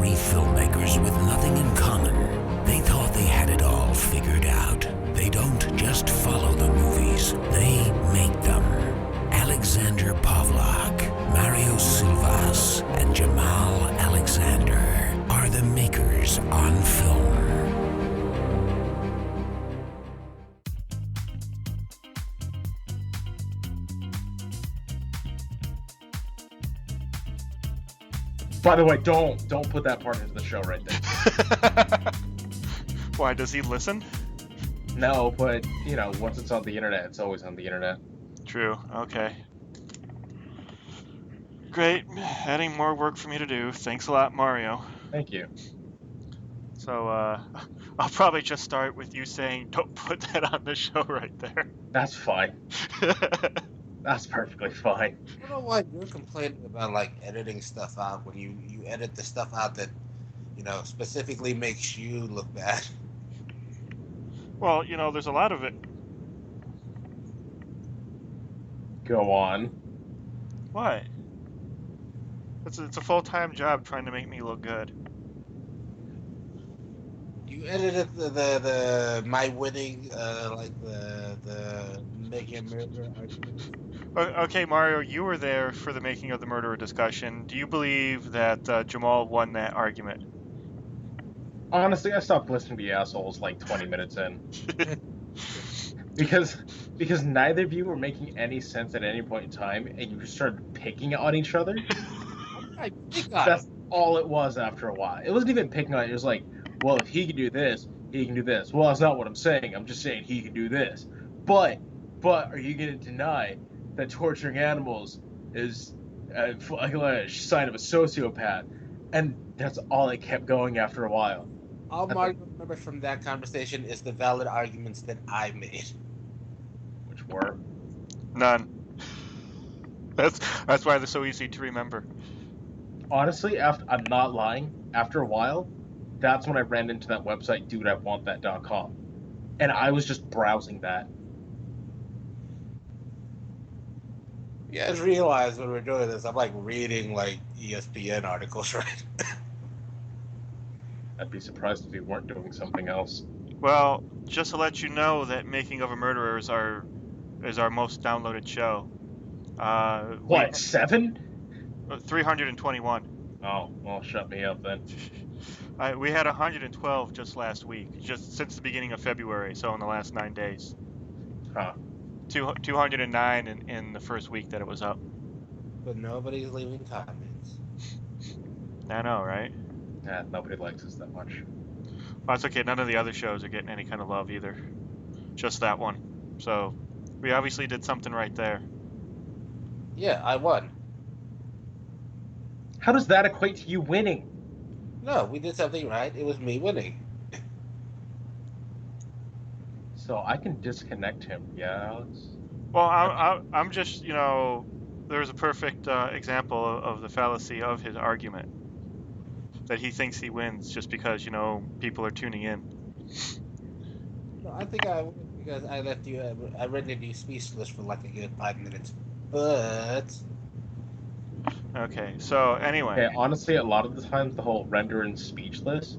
three filmmakers with nothing in common. They thought they had it all figured out. They don't just follow the movies, they make them. Alexander Pavlak, Mario Silvas, and Jamal Alexander are the makers on film. By the way, don't put that part into the show right there. Why, does he listen? No, but, once it's on the internet, it's always on the internet. True, okay. Great, adding more work for me to do. Thanks a lot, Mario. Thank you. So, I'll probably just start with you saying, don't put that on the show right there. That's fine. That's perfectly fine. I don't know why you're complaining about, editing stuff out when you edit the stuff out that, specifically makes you look bad. Well, there's a lot of it. Go on. What? It's a full-time job trying to make me look good. You edited the my winning, the making a murder argument. Okay, Mario, you were there for the making of the murderer discussion. Do you believe that Jamal won that argument? Honestly, I stopped listening to you assholes 20 minutes in. because neither of you were making any sense at any point in time, and you started picking on each other. I pick on That's it. all it was after a while. It wasn't even picking on it. It was like, well, if he can do this, he can do this. Well, that's not what I'm saying. I'm just saying he can do this. But are you going to deny that torturing animals is a sign of a sociopath? And that's all it kept going after a while. All Mario remembers from that conversation is the valid arguments that I made. Which were? None. That's why they're so easy to remember. Honestly, I'm not lying, after a while, that's when I ran into that website, dudeIwantThat.com. And I was just browsing that. You guys realize when we're doing this, I'm reading ESPN articles, right? I'd be surprised if we weren't doing something else. Well, just to let you know that Making of a Murderer is our most downloaded show. What, 7? 321. Oh, well, shut me up then. We had 112 just last week, just since the beginning of February, so in the last 9 days. Huh. 209 in the first week that it was up. But nobody's leaving comments. I know, right? Yeah, nobody likes us that much. Well, that's okay. None of the other shows are getting any kind of love either. Just that one. So, we obviously did something right there. Yeah, I won. How does that equate to you winning? No, we did something right. It was me winning. So I can disconnect him, yeah, Alex? Well, I'm just, there's a perfect example of the fallacy of his argument. That he thinks he wins just because, people are tuning in. No, I think I won because I left you. I rendered you speechless for a good 5 minutes. But Okay, so anyway. Okay, honestly, a lot of the times the whole rendering speechless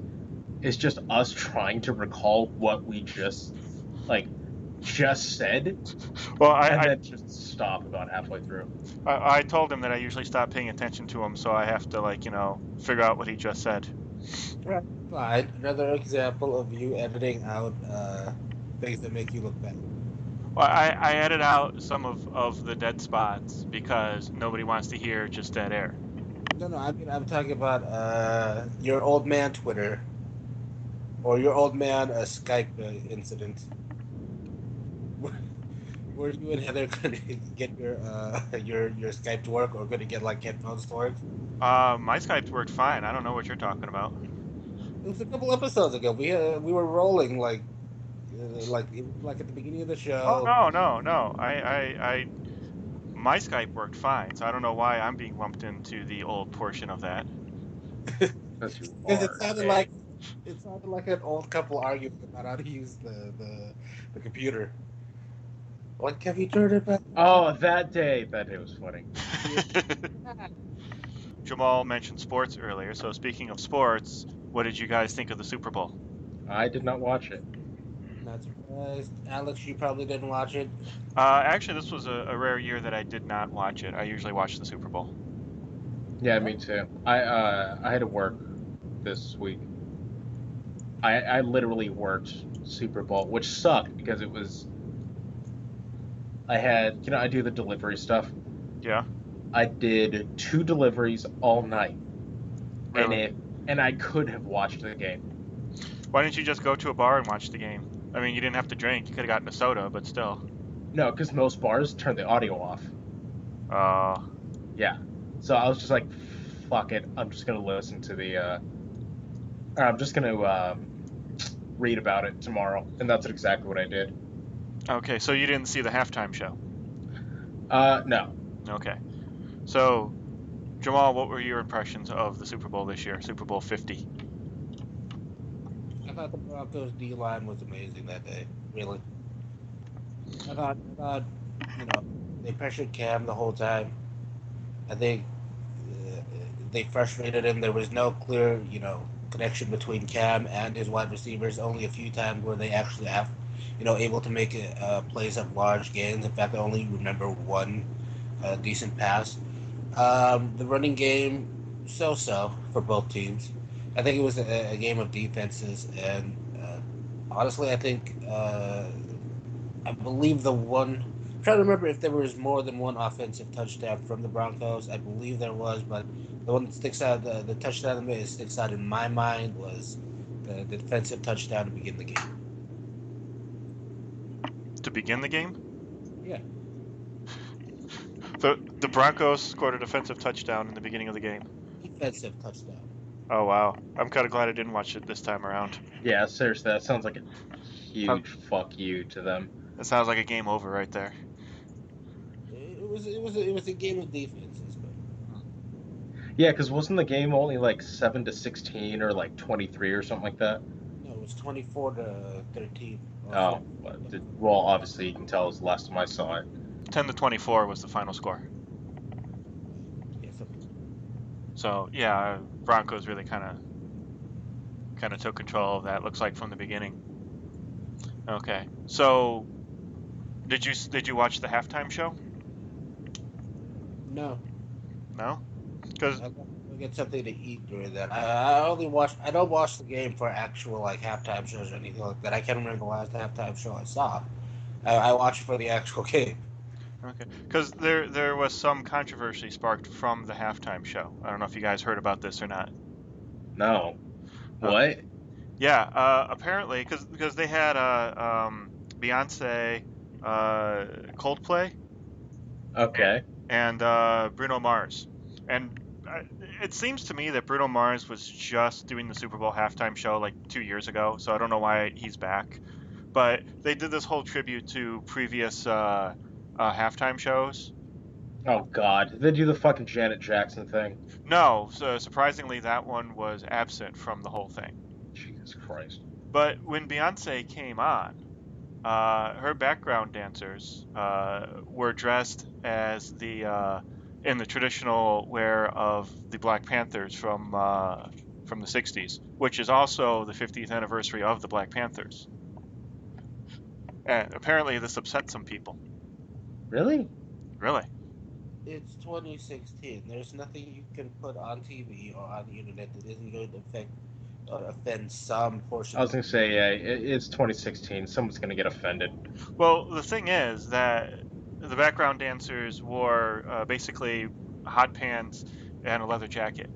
is just us trying to recall what we just said, Well, then just stop about halfway through. I told him that I usually stop paying attention to him, so I have to, figure out what he just said. right, fine. Another example of you editing out things that make you look bad. Well, I edit out some of the dead spots because nobody wants to hear just dead air. No, I mean I'm talking about your old man Twitter or your old man Skype incident. Were you and Heather going to get your Skype to work, or going to get headphones to work? My Skype worked fine. I don't know what you're talking about. It was a couple episodes ago. We were rolling like at the beginning of the show. Oh no. My Skype worked fine, so I don't know why I'm being lumped into the old portion of that. Because you Because it are. sounded like an old couple arguing about how to use the computer. What have you turned it back? Oh, that day was funny. Jamal mentioned sports earlier. So speaking of sports, what did you guys think of the Super Bowl? I did not watch it. Not surprised. Alex, you probably didn't watch it. Actually, this was a rare year that I did not watch it. I usually watch the Super Bowl. Yeah, me too. I had to work this week. I literally worked Super Bowl, which sucked because it was. I had, I do the delivery stuff. Yeah, I did 2 deliveries all night, and really? I could have watched the game. Why didn't you just go to a bar and watch the game? I mean, you didn't have to drink. You could have gotten a soda, but still. No, because most bars turn the audio off. Uh, Yeah, so I was just like, fuck it. I'm just gonna listen to or I'm just gonna read about it tomorrow, and that's exactly what I did. okay, so you didn't see the halftime show. No. Okay. So, Jamal, what were your impressions of the Super Bowl this year? Super Bowl 50. I thought the Broncos D line was amazing that day. Really. I thought, they pressured Cam the whole time. I think uh, they frustrated him. There was no clear, connection between Cam and his wide receivers. Only a few times where they actually have, able to make plays of large gains. In fact, I only remember one decent pass. The running game, so-so for both teams. I think it was a game of defenses, and honestly, I think I believe the one. I'm trying to remember if there was more than one offensive touchdown from the Broncos. I believe there was, but the one that sticks out, the touchdown that sticks out in my mind was the defensive touchdown to begin the game. To begin the game, Yeah, the Broncos scored a defensive touchdown in the beginning of the game. defensive touchdown. Oh wow, I'm kind of glad I didn't watch it this time around. Yeah, seriously, that sounds like a huge fuck you to them. It sounds like a game over right there. It was a game of defenses, but Yeah, because wasn't the game only like 7-16 or like 23 or something like that? no, it was 24-13. Oh, well, obviously you can tell it was the last time I saw it. 10-24 was the final score. Yeah, So yeah, Broncos really kind of took control of that. Looks like from the beginning. Okay, so did you watch the halftime show? no. No, because I'll get something to eat during that. I don't watch the game for actual like halftime shows or anything like that. I can't remember the last halftime show I saw. I watch it for the actual game. okay, because there was some controversy sparked from the halftime show. I don't know if you guys heard about this or not. No. Uh, What? Yeah, apparently, because they had Beyonce, Coldplay, Okay. and Bruno Mars, and it seems to me that Bruno Mars was just doing the Super Bowl halftime show like 2 years ago, so I don't know why he's back. But they did this whole tribute to previous halftime shows. Oh God, did they do the fucking Janet Jackson thing? No, so surprisingly, that one was absent from the whole thing. Jesus Christ. But when Beyonce came on, her background dancers were dressed as in the traditional wear of the Black Panthers from the '60s, which is also the 50th anniversary of the Black Panthers. And apparently, this upset some people. Really? Really? It's 2016. There's nothing you can put on TV or on the internet that isn't going to affect or offend some portion. I was gonna say, yeah, it's 2016. Someone's gonna get offended. Well, the thing is that the background dancers wore basically hot pants and a leather jacket,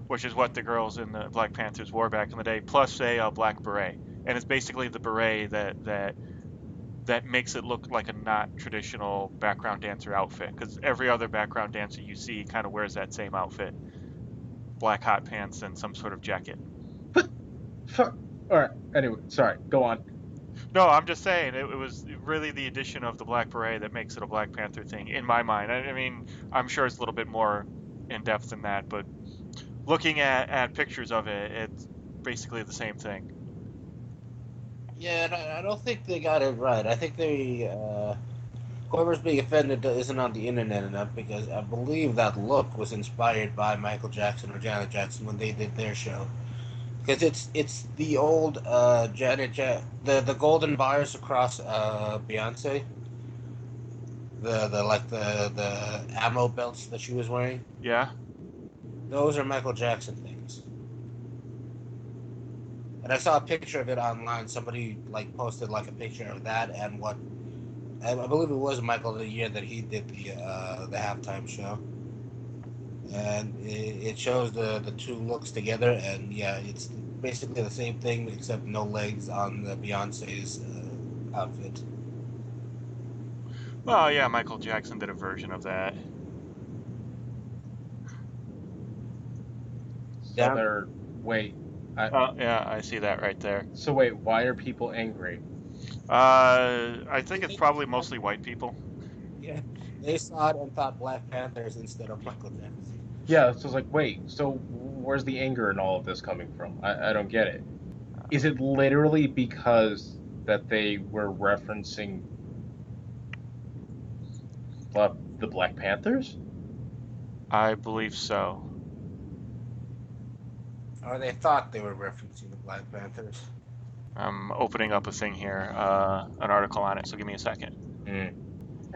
which is what the girls in the Black Panthers wore back in the day, plus a black beret. And it's basically the beret that makes it look like a not traditional background dancer outfit, because every other background dancer you see kind of wears that same outfit: black hot pants and some sort of jacket. Fuck. All right. Anyway, sorry. Go on. No, I'm just saying it was really the addition of the black beret that makes it a Black Panther thing in my mind. I mean, I'm sure it's a little bit more in depth than that, but looking at pictures of it, it's basically the same thing. Yeah, and I don't think they got it right. I think Whoever's being offended isn't on the internet enough because I believe that look was inspired by Michael Jackson or Janet Jackson when they did their show. Because it's the old the golden bars across Beyonce, the ammo belts that she was wearing. Yeah. Those are Michael Jackson things. And I saw a picture of it online. Somebody like posted like a picture of that and what I believe it was Michael the year that he did the halftime show, and it shows the two looks together, and yeah, it's basically the same thing except no legs on the Beyonce's outfit. Well, yeah, Michael Jackson did a version of that. So they're wait. Oh, yeah, I see that right there. So wait, why are people angry? I think it's probably mostly white people. Yeah, they saw it and thought Black Panthers instead of Michael Jackson. Yeah, so it's like, wait, so where's the anger in all of this coming from? I don't get it. Is it literally because that they were referencing the Black Panthers? I believe so. Or they thought they were referencing the Black Panthers. I'm opening up a thing here, an article on it, so give me a second. I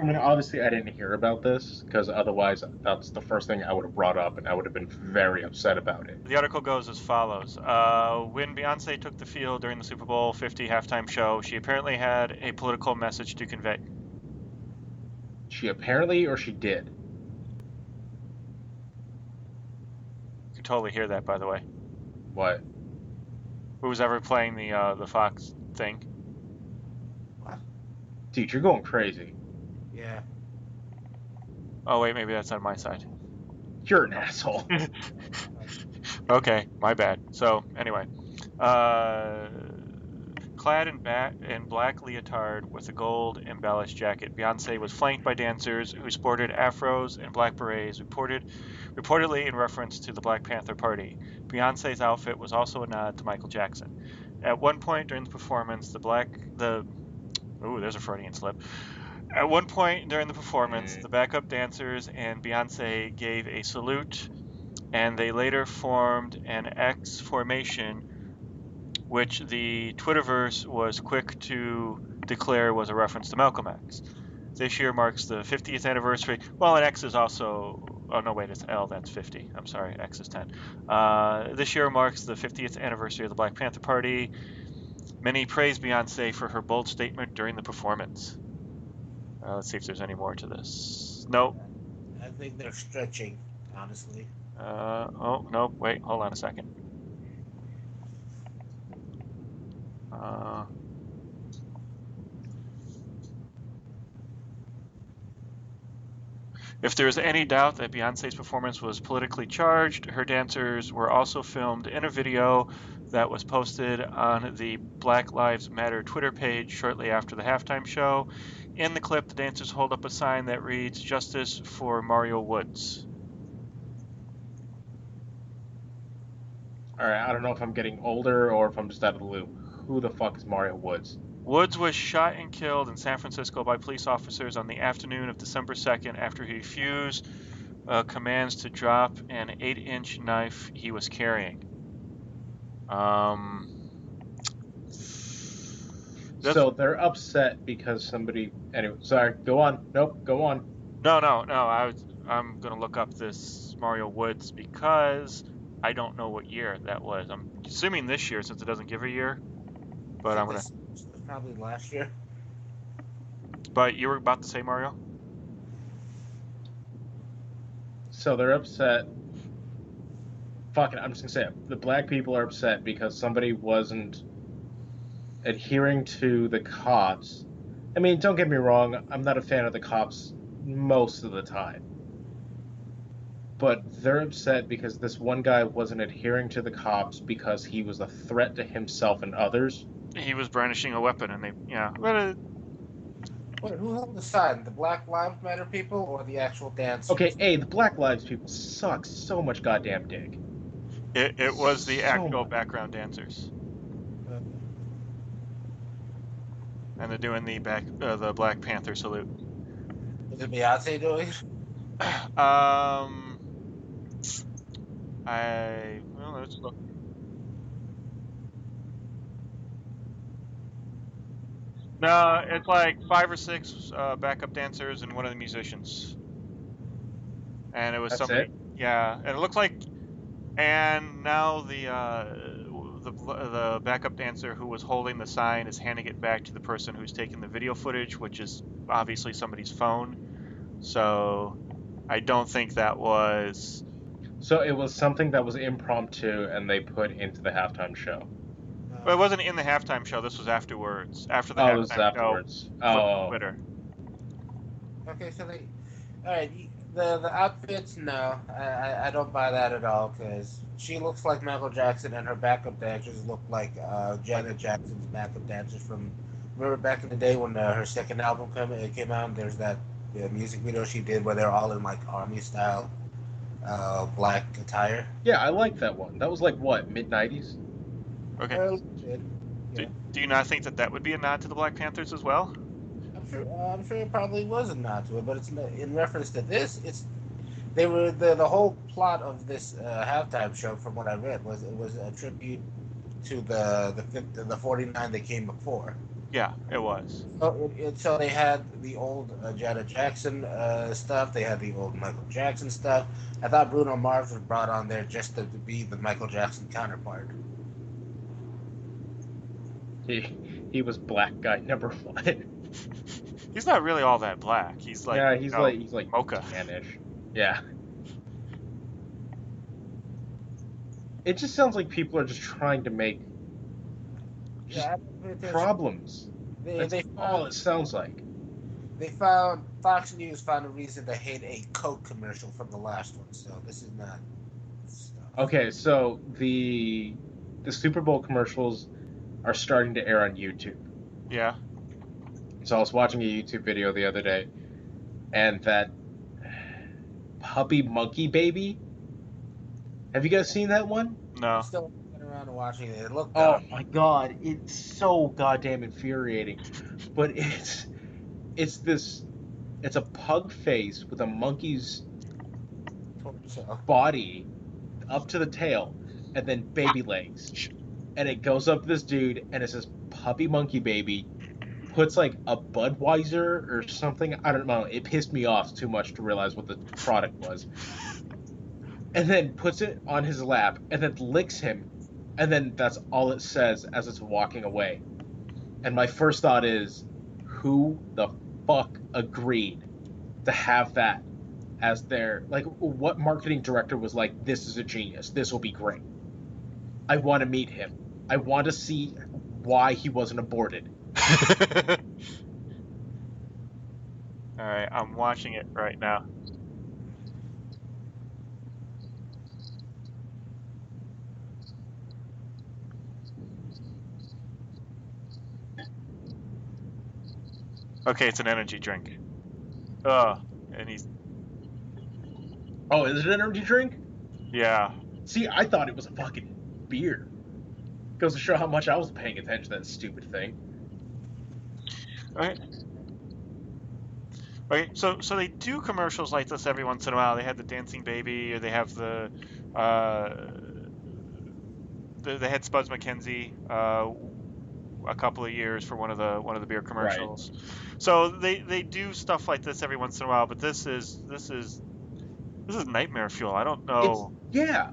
mean, obviously, I didn't hear about this because otherwise, that's the first thing I would have brought up, and I would have been very upset about it. The article goes as follows. When Beyonce took the field during the Super Bowl 50 halftime show, she apparently had a political message to convey. She apparently, or she did? You can totally hear that, by the way. What? Who's ever playing the Fox thing? What? Dude, you're going crazy. Yeah. Oh, wait, maybe that's on my side. You're an asshole. Okay, my bad. So, anyway. Clad in black leotard with a gold embellished jacket, Beyonce was flanked by dancers who sported afros and black berets, reportedly in reference to the Black Panther Party. Beyonce's outfit was also a nod to Michael Jackson. At one point during the performance, there's a Freudian slip. At one point during the performance, the backup dancers and Beyonce gave a salute, and they later formed an X formation, which the Twitterverse was quick to declare was a reference to Malcolm X. This year marks the 50th anniversary. Well, and X is also... Oh, no, wait, it's L. That's 50. I'm sorry, X is 10. This year marks the 50th anniversary of the Black Panther Party. Many praised Beyonce for her bold statement during the performance. Let's see if there's any more to this. Nope. I think they're stretching, honestly. Oh, no, wait, hold on a second. If there is any doubt that Beyonce's performance was politically charged, her dancers were also filmed in a video that was posted on the Black Lives Matter Twitter page shortly after the halftime show. In the clip, the dancers hold up a sign that reads, "Justice for Mario Woods." Alright, I don't know if I'm getting older or if I'm just out of the loop. Who the fuck is Mario Woods? Woods was shot and killed in San Francisco by police officers on the afternoon of December 2nd after he refused commands to drop an 8-inch knife he was carrying. So they're upset because somebody... Anyway, sorry, go on. Nope, go on. No. I'm going to look up this Mario Woods because I don't know what year that was. I'm assuming this year since it doesn't give a year. But I'm going to... Probably last year. But you were about to say, Mario? So they're upset. Fuck it, I'm just gonna say it. The black people are upset because somebody wasn't adhering to the cops. I mean, don't get me wrong, I'm not a fan of the cops most of the time. But they're upset because this one guy wasn't adhering to the cops because he was a threat to himself and others. He was brandishing a weapon, and Wait, who held the sign? The Black Lives Matter people or the actual dancers? Okay, hey, the Black Lives people suck so much goddamn dick. It was the actual background dancers. And they're doing the Black Panther salute. Is it Beyonce doing it? Well, let's look. No, it's like 5 or 6 backup dancers and one of the musicians, and it was That's somebody. it. Yeah, and it looks like, and now the backup dancer who was holding the sign is handing it back to the person who's taking the video footage, which is obviously somebody's phone. So I don't think that was. So it was something that was impromptu and they put into the halftime show. Well, it wasn't in the halftime show. This was afterwards, after the Oh, this is halftime show afterwards. flipped to Oh, Twitter. Okay, so they, all right. The outfits, no, I don't buy that at all because she looks like Michael Jackson and her backup dancers look like Janet Jackson's backup dancers from. Remember back in the day when her second album came out? And there's that music video she did where they're all in like army style black attire. yeah, I like that one. That was like what, mid-90s? Okay. Did. Do, Yeah. do you not think that that would be a nod to the Black Panthers as well? I'm sure it probably was a nod to it, but in reference to this. They were the whole plot of this halftime show, from what I read, was it was a tribute to the 49 that came before. Yeah, it was. So they had the old Janet Jackson stuff. They had the old Michael Jackson stuff. I thought Bruno Mars was brought on there just to be the Michael Jackson counterpart. He was black guy number one. He's not really all that black. He's like, Yeah, you know, he's like mocha. tannish. Yeah. It just sounds like people are just trying to make just Yeah, problems. That's they all it sounds like. Fox News found a reason to hate a Coke commercial from the last one. So this is not stuff. Okay, so the Super Bowl commercials are starting to air on YouTube. Yeah. So I was watching a YouTube video the other day, and that puppy monkey baby. Have you guys seen that one? No. I'm still looking around and watching it. It looked Oh dumb. my god, it's so goddamn infuriating. But it's a pug face with a monkey's Torso. body up to the tail, and then baby legs. And it goes up to this dude, and it says puppy monkey baby. Puts like a Budweiser or something. I don't know. It pissed me off too much to realize what the product was. And then puts it on his lap, and then licks him, and then that's all it says as it's walking away. And my first thought is, who the fuck agreed to have that as their, like, what marketing director was like, this is a genius, this will be great. I want to meet him. I want to see why he wasn't aborted. All right, I'm watching it right now. Okay, it's an energy drink. And he's, Oh, is it an energy drink? yeah. See, I thought it was a fucking beer. Goes to show how much I was paying attention to that stupid thing. Okay. Okay, so they do commercials like this every once in a while. They had the dancing baby, or they have they had Spuds MacKenzie a couple of years for one of the beer commercials. Right. So they do stuff like this every once in a while, but this is nightmare fuel. I don't know. Yeah.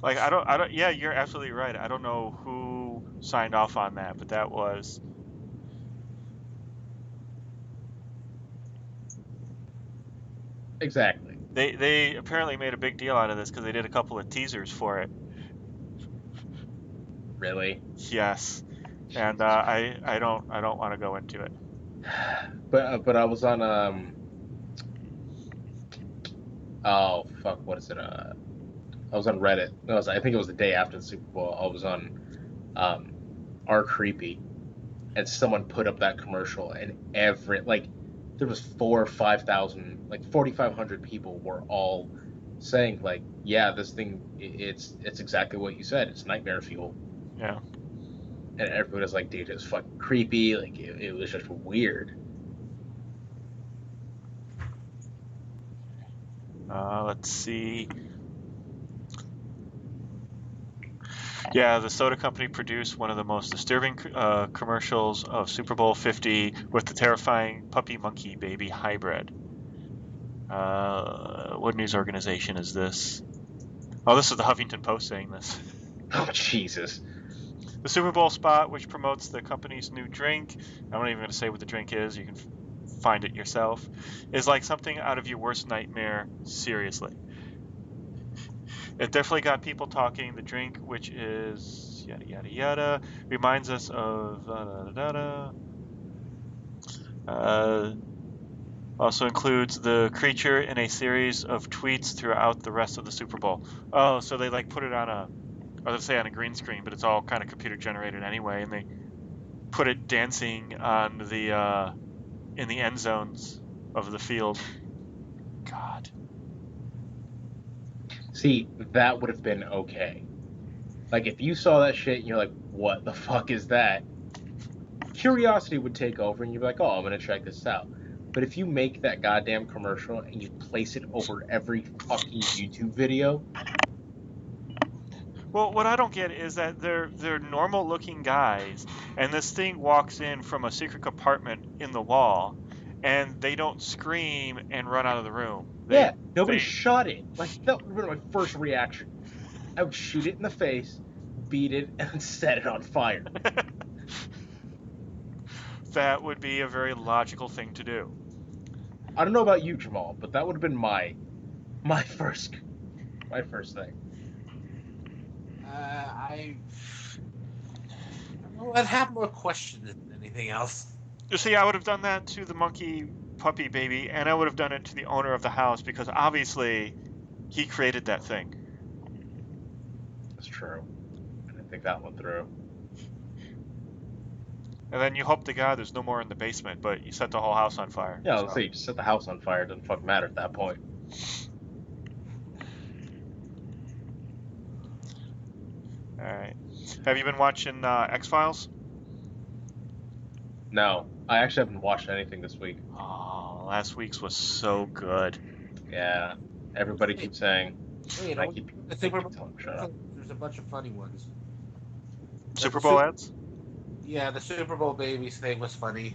Like I don't. Yeah, you're absolutely right. I don't know who signed off on that, but that was. Exactly. They apparently made a big deal out of this because they did a couple of teasers for it. Really? Yes. And I don't want to go into it. But I was on oh fuck, what is it? I was on Reddit. I think it was the day after the Super Bowl. I was on R Creepy, and someone put up that commercial, and there was 4,000 or 5,000, like 4,500 people were all saying like, yeah, this thing, it's exactly what you said. It's nightmare fuel. Yeah. and everyone was like, dude, it's fucking creepy. Like it was just weird. Let's see. Yeah, the soda company produced one of the most disturbing commercials of Super Bowl 50 with the terrifying puppy monkey baby hybrid. What news organization is this? Oh, this is the Huffington Post saying this. Oh, Jesus. The Super Bowl spot, which promotes the company's new drink, I'm not even going to say what the drink is, you can find it yourself, is like something out of your worst nightmare, seriously. It definitely got people talking. The drink, which is yada yada yada, reminds us of also includes the creature in a series of tweets throughout the rest of the Super Bowl. Oh, so they like put it on on a green screen, but it's all kind of computer generated anyway, and they put it dancing on the in the end zones of the field. God. See, that would have been okay. Like, if you saw that shit and you're like, what the fuck is that? Curiosity would take over and you'd be like, oh, I'm gonna check this out. But if you make that goddamn commercial and you place it over every fucking YouTube video, Well, what I don't get is that they're normal looking guys, and this thing walks in from a secret compartment in the wall, and they don't scream and run out of the room. yeah, nobody shot it. Like, that would have been my first reaction. I would shoot it in the face, beat it, and set it on fire. That would be a very logical thing to do. I don't know about you, Jamal, but that would have been my first thing. I'd have more questions than anything else. You see, I would have done that to the monkey puppy baby, and I would have done it to the owner of the house, because obviously he created that thing. That's true. I didn't think that one through. And then you hope to God there's no more in the basement, but you set the whole house on fire. Yeah, let's say you just set the house on fire. It doesn't fucking matter at that point. All right. Have you been watching X-Files? No, I actually haven't watched anything this week. Oh, last week's was so good. Yeah, everybody keeps saying. Wait, I keep the Super Bowl. telling them, shut up. There's a bunch of funny ones. Super Bowl ads? Yeah, the Super Bowl babies thing was funny.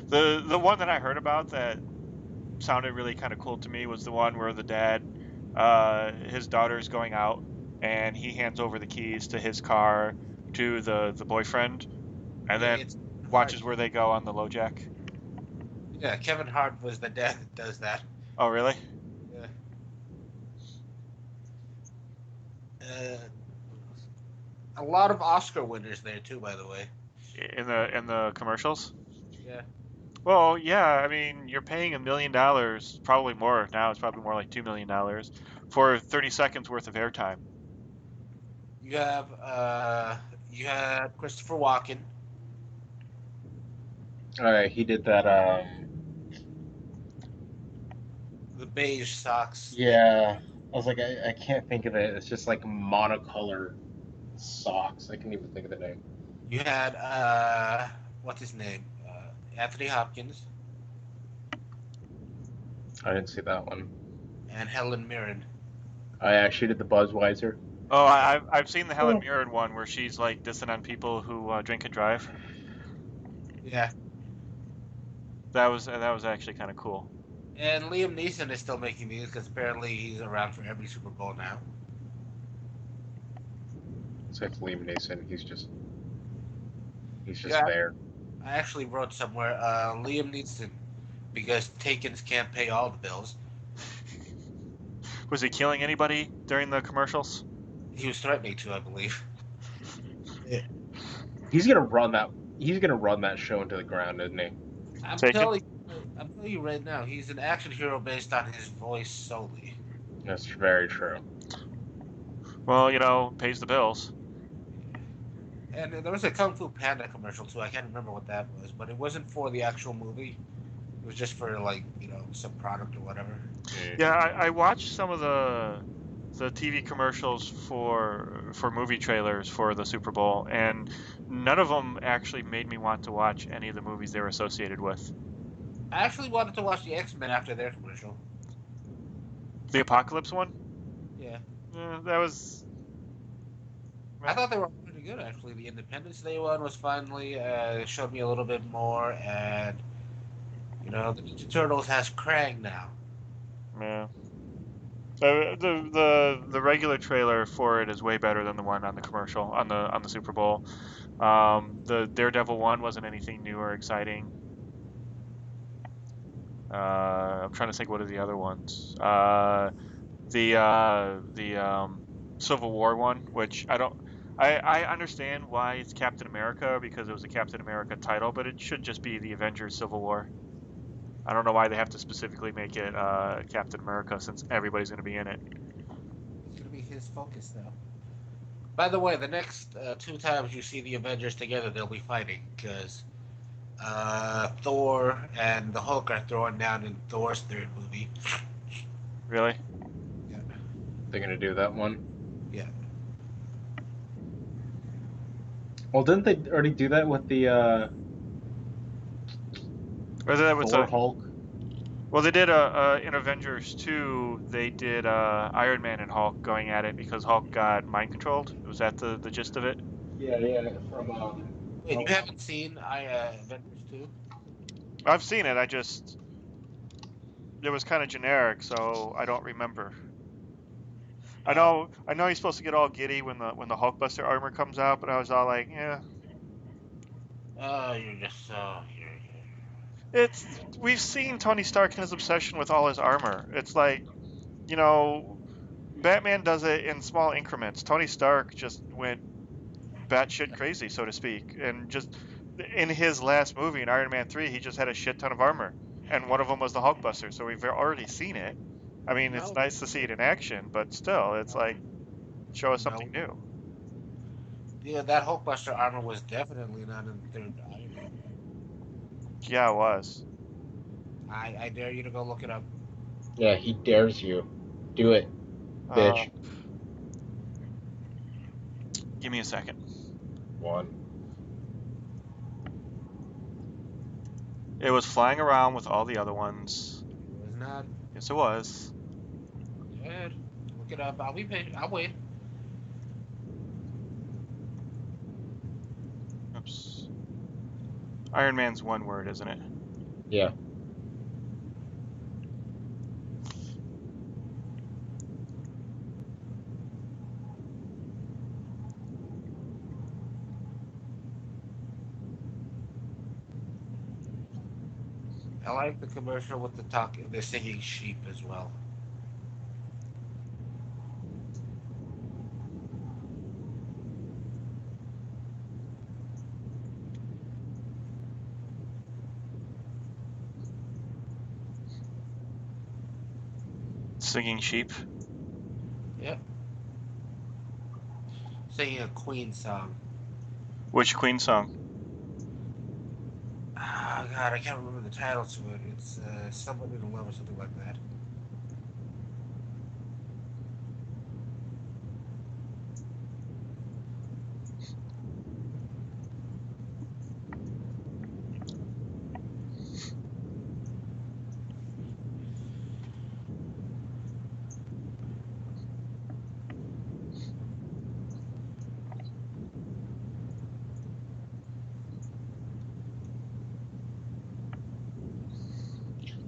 The one that I heard about that sounded really kind of cool to me was the one where the dad, his daughter's going out, and he hands over the keys to his car to the boyfriend, and then watches where they go on the LoJack. Yeah, Kevin Hart was the dad that does that. Oh, really? Yeah. A lot of Oscar winners there too, by the way. In the commercials? Yeah. Well, yeah. I mean, you're paying $1 million, probably more now. It's probably more like $2 million for 30 seconds worth of airtime. You had Christopher Walken. All right, he did that. The beige socks. Yeah, I was like, I can't think of it. It's just like monocolor socks. I can't even think of the name. You had what's his name? Anthony Hopkins. I didn't see that one. And Helen Mirren. I actually did the Budweiser. Oh, I've seen the Helen Mirren one where she's like dissing on people who drink and drive. Yeah. That was actually kind of cool. And Liam Neeson is still making these because apparently he's around for every Super Bowl now. Except Liam Neeson, he's just Yeah. there. I actually wrote somewhere Liam Neeson because Takens can't pay all the bills. Was he killing anybody during the commercials? He was threatening to, I believe. He's gonna run that. He's gonna run that show into the ground, isn't he? I'm telling you right now, he's an action hero based on his voice solely. That's very true. Well, pays the bills. And there was a Kung Fu Panda commercial too. I can't remember what that was, but it wasn't for the actual movie. It was just for some product or whatever. Yeah, I watched some of the the TV commercials for movie trailers for the Super Bowl, and none of them actually made me want to watch any of the movies they were associated with. I actually wanted to watch the X-Men after their commercial. The Apocalypse one, Yeah. that was. I thought they were pretty good, actually. The Independence Day one was finally showed me a little bit more, and the Ninja Turtles has Krang now. Yeah. The regular trailer for it is way better than the one on the commercial on the Super Bowl. The Daredevil one wasn't anything new or exciting. I'm trying to think what are the other ones. The Civil War one, which I understand why it's Captain America because it was a Captain America title, but it should just be the Avengers Civil War. I don't know why they have to specifically make it Captain America since everybody's going to be in it. It's gonna be his focus, though. By the way, the next two times you see the Avengers together, they'll be fighting because Thor and the Hulk are throwing down in Thor's third movie. Really? Yeah. They're gonna do that one. Yeah. Well, didn't they already do that with the Or that was Thor Hulk? well, they did in Avengers 2. They did Iron Man and Hulk going at it because Hulk got mind controlled. Was that the gist of it? Yeah, from Wait, you haven't seen Avengers 2? I've seen it. It was kind of generic, so I don't remember. I know he's supposed to get all giddy when the Hulkbuster armor comes out, but I was all like, yeah. Oh, you're just so We've seen Tony Stark and his obsession with all his armor. It's like, Batman does it in small increments. Tony Stark just went batshit crazy, so to speak, and just in his last movie, in Iron Man 3, he just had a shit ton of armor, and one of them was the Hulkbuster. So we've already seen it. I mean, it's nice to see it in action, but still, it's like, show us something new. Yeah, that Hulkbuster armor was definitely not in the third Iron Man. Yeah, it was. I dare you to go look it up. Yeah, he dares you. Do it, bitch. Give me a second. One. It was flying around with all the other ones. It was not. Yes, it was. Good. Look it up. I'll be patient. I'll wait. Oops. Iron Man's one word, isn't it? Yeah. I like the commercial with the singing sheep as well. Singing sheep. Yep. Singing a Queen song. Which Queen song? Oh God, I can't remember the title to it. It's Someone in Love or something like that.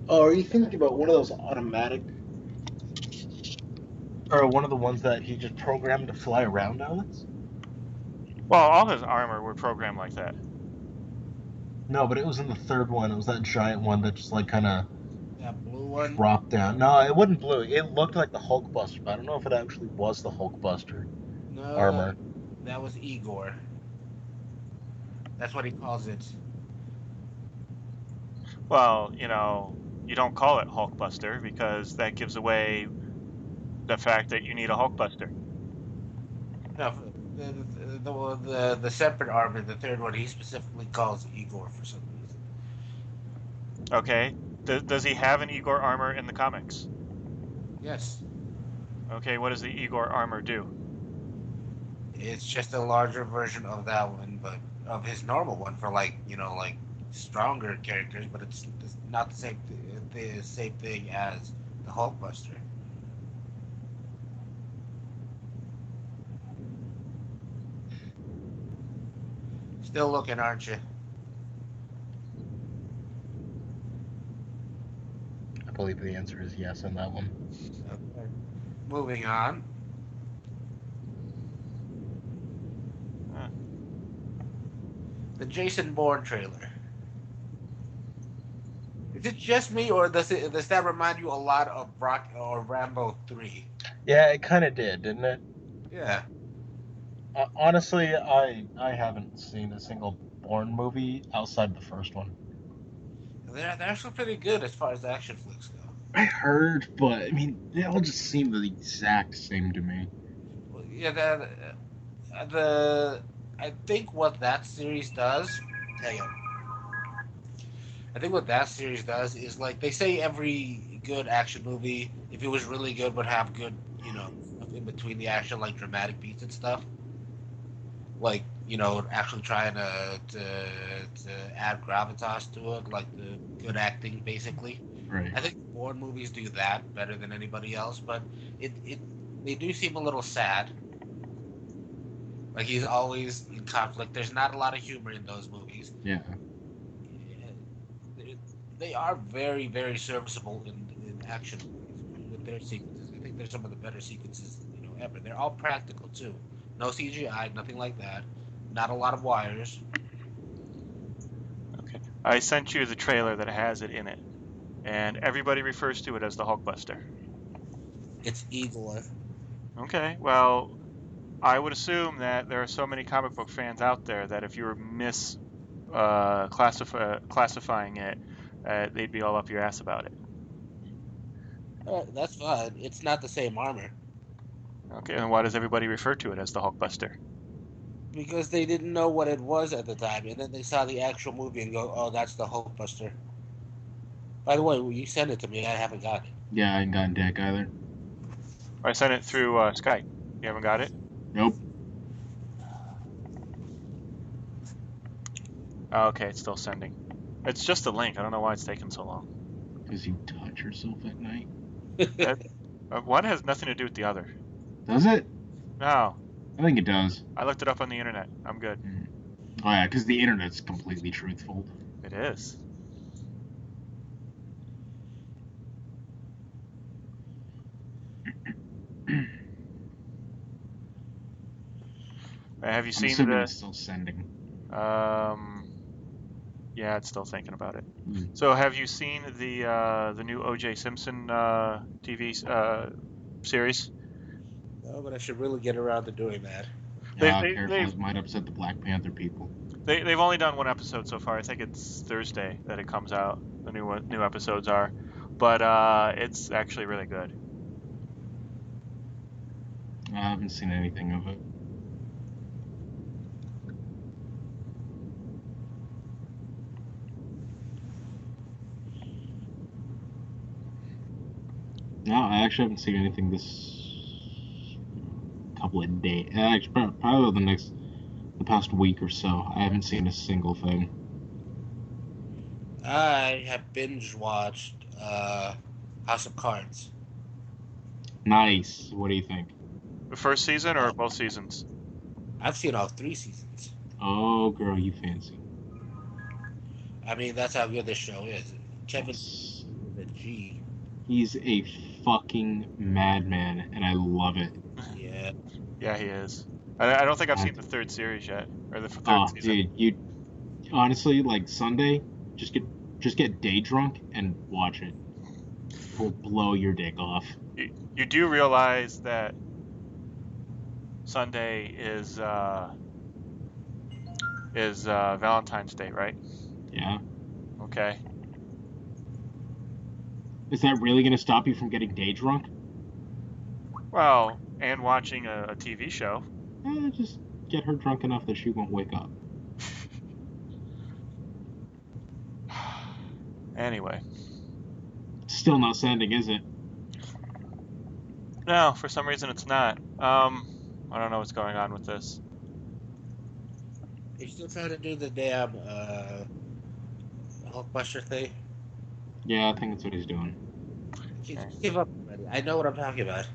Oh, are you thinking about one of those automatic, or one of the ones that he just programmed to fly around, Alex? Well, all his armor were programmed like that. No, but it was in the third one. It was that giant one that just like kind of That blue one. dropped down. No, it wasn't blue. It looked like the Hulkbuster, but I don't know if it actually was the Hulkbuster No, armor. that was Igor. That's what he calls it. Well, you don't call it Hulkbuster because that gives away the fact that you need a Hulkbuster. No, the separate armor, the third one, he specifically calls Igor for some reason. Okay. Does he have an Igor armor in the comics? Yes. Okay, what does the Igor armor do? It's just a larger version of that one, but of his normal one for like stronger characters. But it's not the same thing as the Hulkbuster. Still looking, aren't you? I believe the answer is yes on that one. Okay. Moving on. Huh. The Jason Bourne trailer. Is it just me, or does that remind you a lot of Rock or Rambo 3? Yeah, it kind of did, didn't it? Yeah. Honestly, I haven't seen a single Bourne movie outside the first one. They're actually pretty good as far as action flicks go. I heard, but I mean, they all just seem the exact same to me. Well, yeah, I think what that series does. Hang on. I think what that series does is like they say every good action movie, if it was really good, would have good, stuff in between the action, like dramatic beats and stuff. Like actually trying to add gravitas to it, like the good acting, basically. Right. I think Bourne movies do that better than anybody else, but it they do seem a little sad. Like he's always in conflict. There's not a lot of humor in those movies. Yeah. They are very, very serviceable in action movies with their sequences. I think they're some of the better sequences ever. They're all practical too. No CGI, nothing like that. Not a lot of wires. Okay. I sent you the trailer that has it in it, and everybody refers to it as the Hulkbuster. It's Igor. Okay, well, I would assume that there are so many comic book fans out there that if you were classifying it, they'd be all up your ass about it. That's fine. It's not the same armor. Okay, and why does everybody refer to it as the Hulkbuster? Because they didn't know what it was at the time, and then they saw the actual movie and go, "Oh, that's the Hulkbuster." By the way, you sent it to me. I haven't got it. Yeah, I ain't gotten deck either. I sent it through Skype. You haven't got it? Nope. Oh, okay, it's still sending. It's just a link. I don't know why it's taking so long. Because you touch yourself at night. One has nothing to do with the other. Does it? No, I think it does. I looked it up on the internet. I'm good. Oh yeah, because the internet's completely truthful. It is. Have you I'm seen assuming the? it's still sending. Yeah, it's still thinking about it. Mm. So, have you seen the new O.J. Simpson TV series? No, but I should really get around to doing that. Careful, it might upset the Black Panther people. They've only done one episode so far. I think it's Thursday that it comes out. The new episodes are, but it's actually really good. I haven't seen anything of it. No, I actually haven't seen anything this couple of days. Actually, probably the past week or so. I haven't seen a single thing. I have binge watched House of Cards. Nice. What do you think? The first season or both seasons? I've seen all 3 seasons. Oh, girl, you fancy. I mean, that's how good this show is. Kevin Yes. with a G. He's a fucking madman, and I love it. Yeah. Yeah, he is. I don't think I've seen the third series yet, or the third season. Dude, you honestly like Sunday, just get day drunk and watch it. It will blow your dick off. You do realize that Sunday is Valentine's Day, right? Yeah. Okay. Is that really gonna stop you from getting day drunk? Well, and watching a TV show. Just get her drunk enough that she won't wake up. Anyway. Still not sending, is it? No, for some reason it's not. I don't know what's going on with this. Are you still trying to do the damn Hulkbuster thing? Yeah, I think that's what he's doing. Give up already. I know what I'm talking about.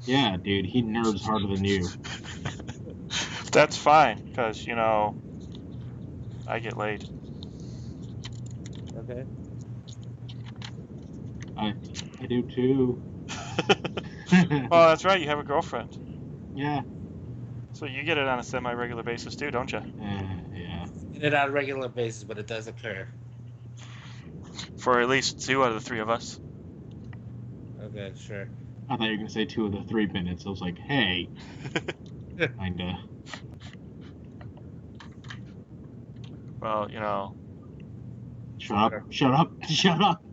Yeah, dude, he nerves harder than you. That's fine, because, you know, I get laid. Okay. I do too. Oh, that's right, you have a girlfriend. Yeah. So you get it on a semi-regular basis too, don't you? Yeah. Get it on a regular basis, but it does occur. For at least 2 out of the 3 of us. Okay, sure. I thought you were gonna say 2 of the 3 minutes. I was like, hey. Kinda. Well, you know. Shut up. Shut up. Shut up.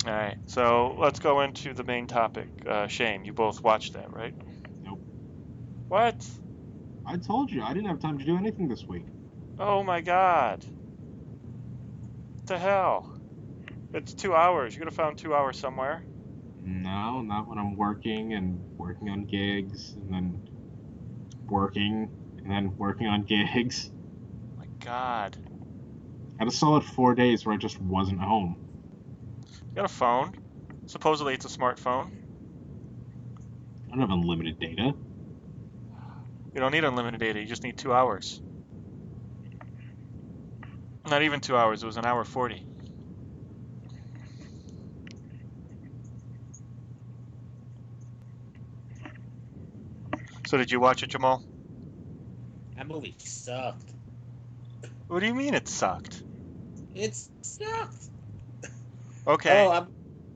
Alright, so let's go into the main topic. Shane, you both watched that, right? Nope. What? I told you, I didn't have time to do anything this week. Oh my god. What the hell? It's 2 hours. You could have found 2 hours somewhere. No, not when I'm working and working on gigs, and then working, and then working on gigs. Oh my god. I had a solid 4 days where I just wasn't home. You got a phone. Supposedly it's a smartphone. I don't have unlimited data. You don't need unlimited data, you just need 2 hours. Not even 2 hours, it was an hour 40. So did you watch it, Jamal? That movie sucked. What do you mean it sucked? It sucked. Okay. Oh,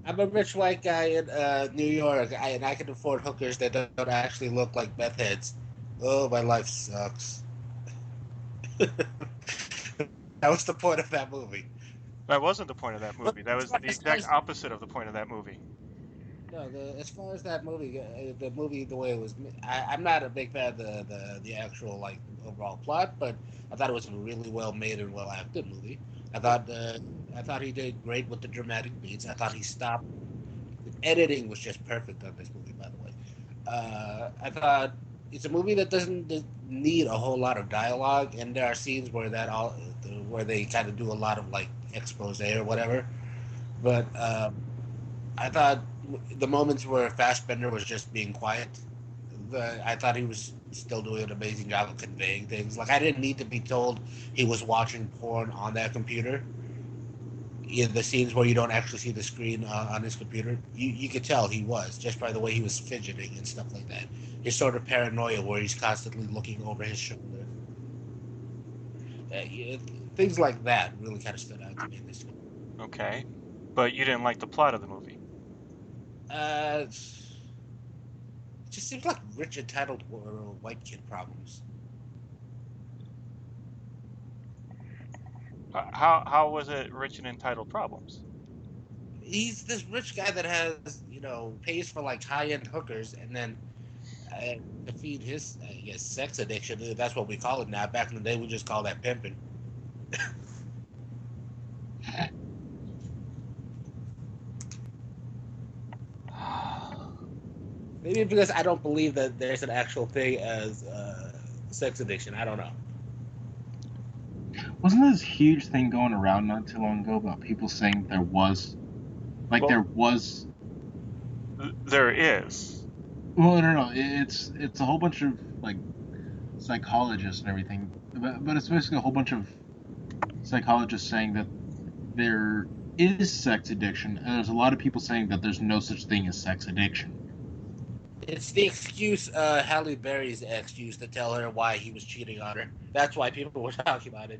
I'm a rich white guy in New York, and I can afford hookers that don't actually look like meth heads. Oh, my life sucks. That was the point of that movie. That wasn't the point of that movie. That was the As far exact as, opposite of the point of that movie. no, as far as that movie, the movie the way it was, I'm not a big fan of the actual like overall plot, but I thought it was a really well made and well acted movie. I thought he did great with the dramatic beats. I thought he stopped. The editing was just perfect on this movie, by the way. I thought it's a movie that doesn't need a whole lot of dialogue, and there are scenes where they kind of do a lot of like expose or whatever. But I thought the moments where Fassbender was just being quiet, I thought he was still doing an amazing job of conveying things. Like I didn't need to be told he was watching porn on that computer. In the scenes where you don't actually see the screen on his computer, you could tell he was just by the way he was fidgeting and stuff like that. His sort of paranoia where he's constantly looking over his shoulder. Yeah, things like that really kind of stood out to me in this film. Okay. But you didn't like the plot of the movie. It just seems like rich entitled white kid problems. How was it rich and entitled problems? He's this rich guy that has, pays for like high end hookers, and then to feed his, I guess, sex addiction. That's what we call it now. Back in the day, we just call that pimping. Maybe because I don't believe that there's an actual thing as sex addiction. I don't know. Wasn't this huge thing going around not too long ago about people saying there was. There is. Well, no. It's a whole bunch of like psychologists and everything, but it's basically a whole bunch of psychologists saying that there is sex addiction, and there's a lot of people saying that there's no such thing as sex addiction. It's the excuse Halle Berry's ex used to tell her why he was cheating on her. That's why people were talking about it.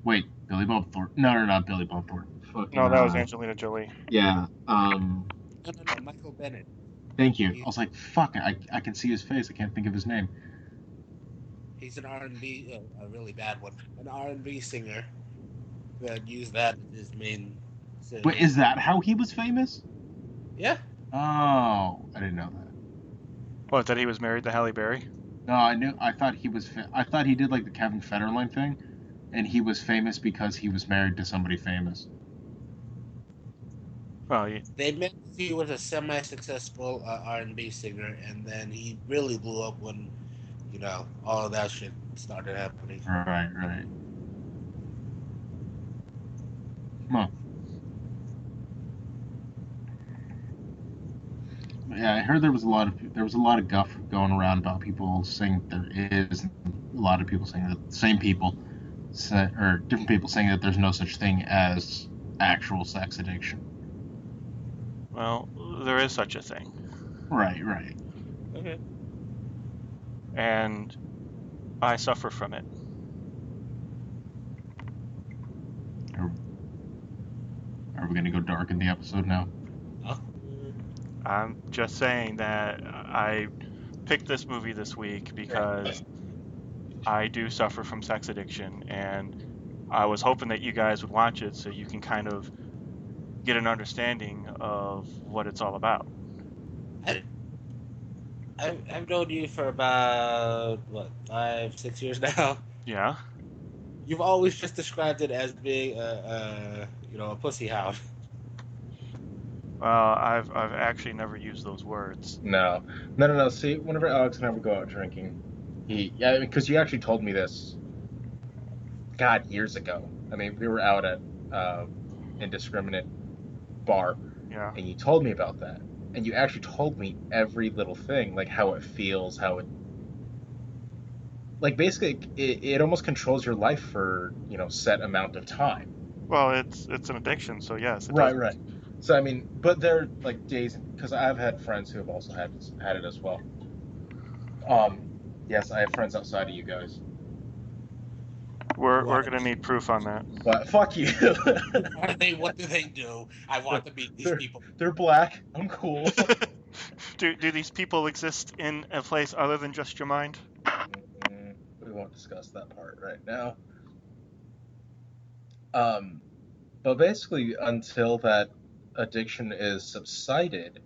Wait, Billy Bob Thornton? No, not Billy Bob Thornton. Fucking, No, that was Angelina Jolie. Yeah. No, Michael Bennett. Thank you. I was like, fuck, I can see his face. I can't think of his name. He's an R&B, a really bad one, an R&B singer that used that as his main. Wait, is that how he was famous? Yeah. Oh, I didn't know that. What, that he was married to Halle Berry? No, I thought he was. I thought he did like the Kevin Federline thing, and he was famous because he was married to somebody famous. Well, They meant he was a semi-successful R&B singer, and then he really blew up when, all of that shit started happening. Right. Huh. Yeah, I heard there was a lot of guff going around about people saying there is, a lot of people saying that same people or different people saying that there's no such thing as actual sex addiction. well, there is such a thing, Right. Okay. and I suffer from it. Are we gonna go dark in the episode now? I'm just saying that I picked this movie this week because I do suffer from sex addiction, and I was hoping that you guys would watch it so you can kind of get an understanding of what it's all about. I've known you for about, what, 5, 6 years now? Yeah. You've always just described it as being a pussy hound. Well, I've actually never used those words. No. See, whenever Alex and I would go out drinking, because you actually told me this, God, years ago. I mean, we were out at Indiscriminate Bar, Yeah. and you told me about that. And you actually told me every little thing, like how it feels, like basically it almost controls your life for, set amount of time. Well, it's an addiction, so yes, it does. Right. So I mean, but there are like days, because I've had friends who have also had it as well. Yes, I have friends outside of you guys, We're gonna need proof on that. but fuck you. Are they? What do they do? I want to meet these they're people. they're black. I'm cool. Do these people exist in a place other than just your mind? We won't discuss that part right now. Um, but basically, until that addiction is subsided,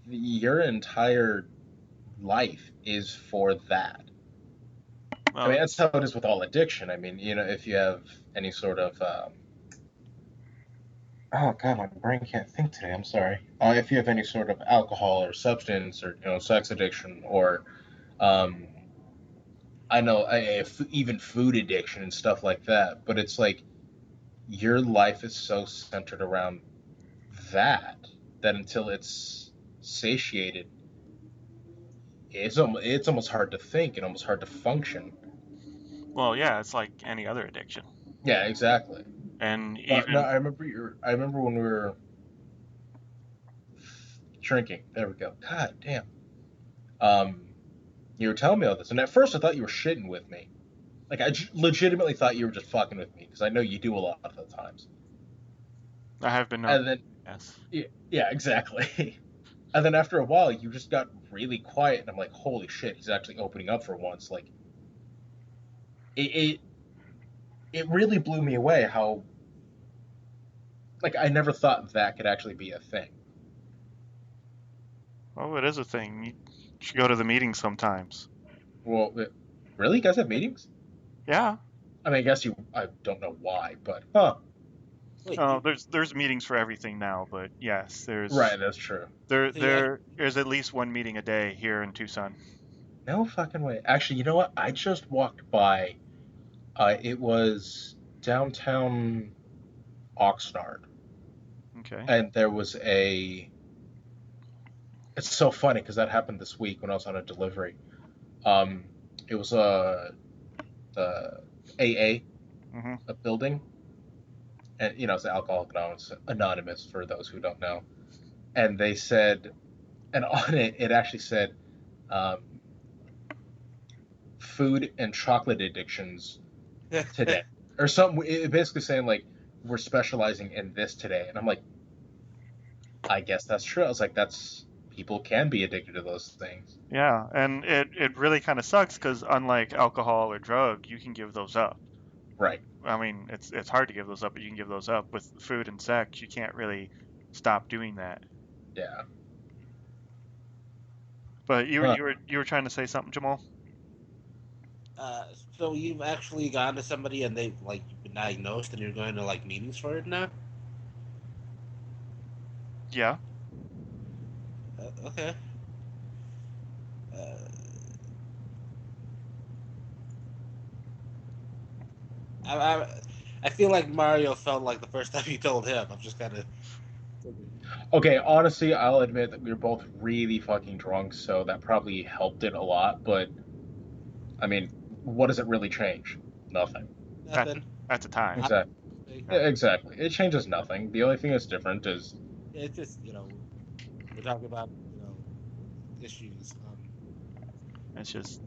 your entire life is for that. I Well, mean, that's how it is with all addiction. I mean, if you have any sort of oh god, my brain can't think today. I'm sorry. If you have any sort of alcohol or substance or sex addiction or um, I know even food addiction and stuff like that, but it's like your life is so centered around that that until it's satiated, it's almost hard to think and almost hard to function. well, yeah, it's like any other addiction, Yeah, exactly. and But no, even I remember when we were drinking. There we go. God damn. Um, you were telling me all this, and at first I thought you were shitting with me. Like I legitimately thought you were just fucking with me because I know you do a lot of the times. I have been known. And then Yes. yeah, exactly. And then after a while, you just got really quiet, and I'm like, holy shit, he's actually opening up for once. Like it it really blew me away how like I never thought that could actually be a thing. Oh, it is a thing. You should go to the meetings sometimes. Well, really, you guys have meetings? Yeah. I mean, I guess you. I don't know why, but huh. Wait, Oh, there's meetings for everything now, but yes, Right, that's true. there's at least one meeting a day here in Tucson. No fucking way. Actually, you know what? I just walked by. It was downtown Oxnard, Okay. and there was a. It's so funny because that happened this week when I was on a delivery. Um, it was the AA, Hmm. a building, and it's Alcoholic Anonymous for those who don't know. And they said, and on it, it actually said, um, food and chocolate addictions today, or something. It basically saying like we're specializing in this today, and I'm like, I guess that's true. I was like, that's people can be addicted to those things. Yeah, and it really kind of sucks because unlike alcohol or drug, you can give those up. Right. I mean, it's hard to give those up, but you can give those up. With food and sex, you can't really stop doing that. Yeah. But Huh. you were trying to say something, Jamal? uh, so you've actually gone to somebody and they've like been diagnosed and you're going to like meetings for it now? Yeah. Okay. I, I I feel like Mario felt like the first time you told him. I'm just kind of. Okay, honestly, I'll admit that we were both really fucking drunk, so that probably helped it a lot. But I mean, what does it really change? Nothing. At Nothing. at the time. Exactly. Yeah. Exactly. It changes nothing. The only thing that's different is It's just we're talking about issues. It's just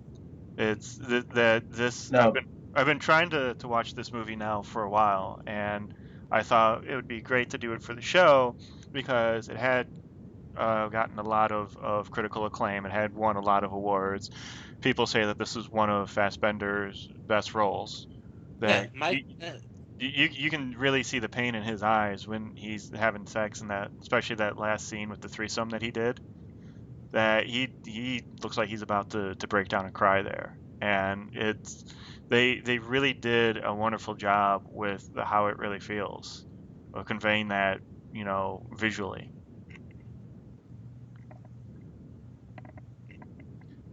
it's that this no. I've been trying to watch this movie now for a while, and I thought it would be great to do it for the show because it had gotten a lot of critical acclaim. It had won a lot of awards. People say that this is one of Fassbender's best roles. Yeah, That my you can really see the pain in his eyes when he's having sex, and that especially that last scene with the threesome that he did. That he looks like he's about to break down and cry there, and it's they really did a wonderful job with how it really feels, of conveying that visually.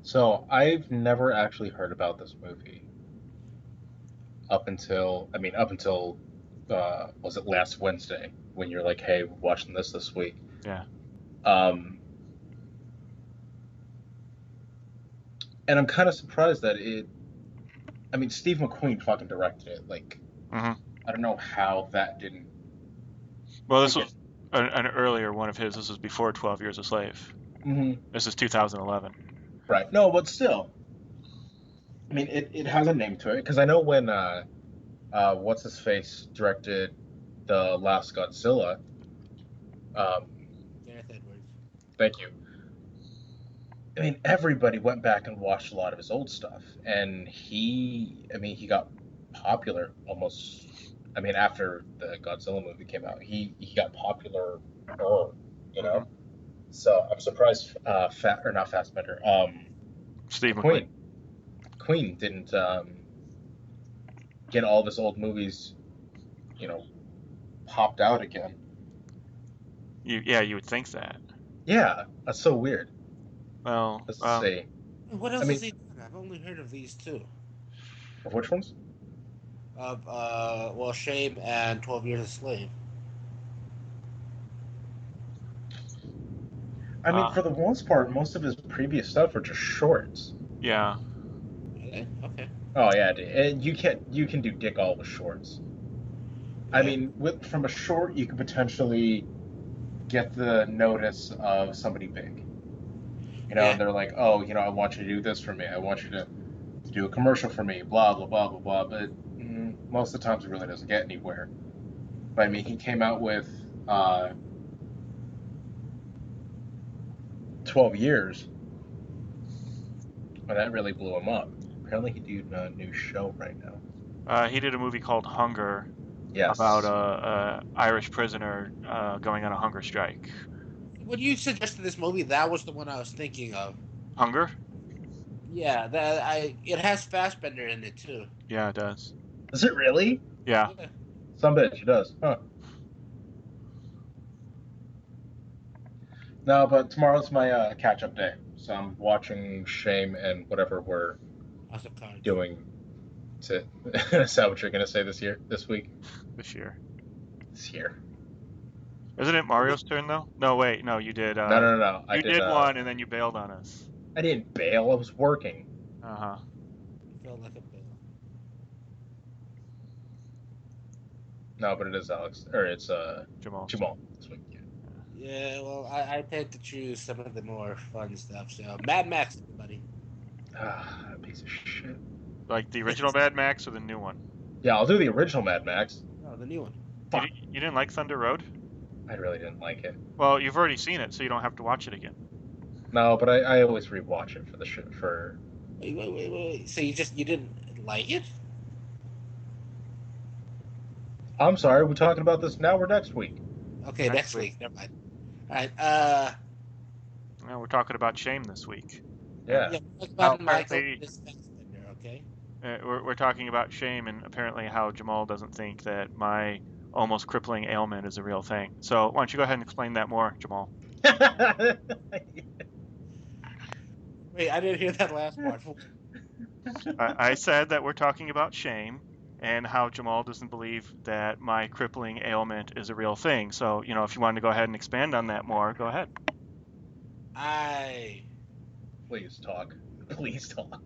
So I've never actually heard about this movie up until was it last Wednesday when you're like, hey, we're watching this week. Yeah. Um, and I'm kind of surprised that it. I mean, Steve McQueen fucking directed it. Like, Hmm. I don't know how that didn't. Well, I this get. was an earlier one of his. This was before 12 Years a Slave. Hmm. This is 2011. Right. No, but still. I mean, it has a name to it because I know when what's his face directed the last Godzilla. Um, Gareth Edwards. thank you. I mean, everybody went back and watched a lot of his old stuff, and he got popular almost. I mean, after the Godzilla movie came out, he got popular, you Hmm. know. So I'm surprised, Fat or not Fassbender, Steve McQueen. McQueen, Queen didn't get all of his old movies, you know, popped out again. You would think that. Yeah, that's so weird. Well, Let's see. What I else has mean, he done? I've only heard of these two. of which ones? Of well, Shame and 12 Years a Slave. I mean, uh, for the most part, most of his previous stuff are just shorts. yeah. Really? Okay. Oh yeah, and you can do dick all with shorts. I Yeah. mean, from a short, you could potentially get the notice of somebody big. Yeah. And they're like, oh, I want you to do this for me. I want you to do a commercial for me. Blah blah blah blah blah. But most of the times, it really doesn't get anywhere. But I mean, he came out with 12 years, and that really blew him up. Apparently, he's doing a new show right now. He did a movie called Hunger about Yes. a Irish prisoner going on a hunger strike. When you suggested this movie, that was the one I was thinking of. Hunger? Yeah, it has Fassbender in it too. Yeah, it does. Is it really? Yeah. Yeah. Some bitch, it does. Huh. No, but tomorrow's my catch-up day, so I'm watching Shame and whatever we're House of Cards. doing. To is that what you're gonna say this week, This year. this year? Isn't it Mario's turn though? No, wait, no, you did. No, no, no, no. I You did. did one, and then you bailed on us. I didn't bail. I was working. Uh huh. You felt like a bill. No, but it is Alex, or it's Jamal's turn. Jamal this week. Yeah. Yeah, well, I tend to choose some of the more fun stuff. So, Mad Max, everybody. Ah, piece of shit. Like the original Mad Max or the new one? Yeah, I'll do the original Mad Max. No, the new one. You, Fuck. you didn't like Thunder Road? I really didn't like it. Well, you've already seen it, so you don't have to watch it again. No, but I always rewatch it for the shit for. Wait. So you didn't like it? I'm sorry. We're talking about this now or next week? Okay, Next next week. week. Never mind. All right. We're talking about Shame this week. Yeah. Yeah, talk How about Michael apparently- Fassbender, okay? We're talking about Shame, and apparently how Jamal doesn't think that my almost crippling ailment is a real thing. So why don't you go ahead and explain that more, Jamal? Wait, I didn't hear that last part. I said that we're talking about shame and how Jamal doesn't believe that my crippling ailment is a real thing. So, if you wanted to go ahead and expand on that more, go ahead. I Please talk. Please talk.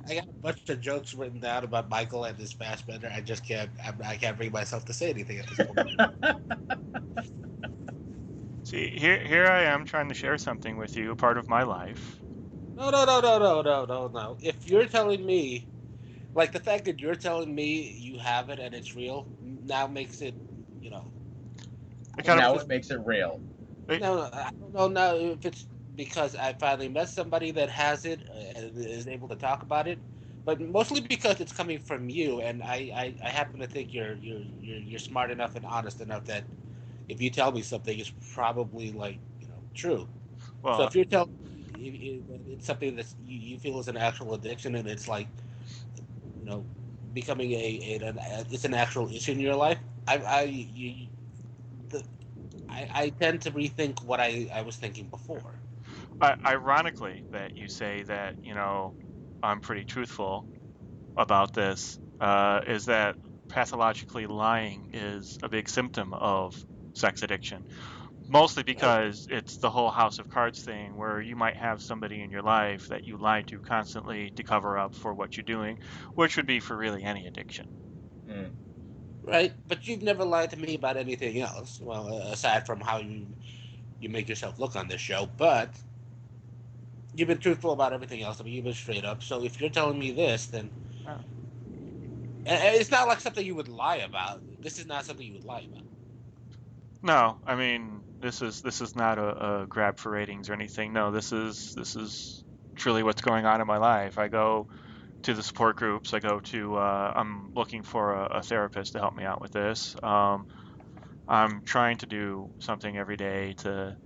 I got a bunch of jokes written down about Michael and his Fassbender. I just can't. I can't bring myself to say anything at this point. See, here I am trying to share something with you, a part of my life. No. If you're telling me, like the fact that you're telling me you have it and it's real, now makes it, you know. It kind Now of, it makes it real. No, I don't know now if it's because I finally met somebody that has it and is able to talk about it, but mostly because it's coming from you, and I happen to think you're smart enough and honest enough that if you tell me something, it's probably like true. So well, if you're telling it's something that you feel is an actual addiction and it's like you know becoming it's an actual issue in your life, the, I tend to rethink what I was thinking before. ironically, that you say that, I'm pretty truthful about this, is that pathologically lying is a big symptom of sex addiction. Mostly Right. because it's the whole house of cards thing where you might have somebody in your life that you lie to constantly to cover up for what you're doing, which would be for really any addiction. Right, but you've never lied to me about anything else. Well, aside from how you make yourself look on this show, but you've been truthful about everything else. I mean, you've been straight up. So if you're telling me this, then Uh, it's not like something you would lie about. This is not something you would lie about. no, I mean this is not a grab for ratings or anything. No, this is truly what's going on in my life. I go to the support groups. I go to I'm looking for a therapist to help me out with this. I'm trying to do something every day to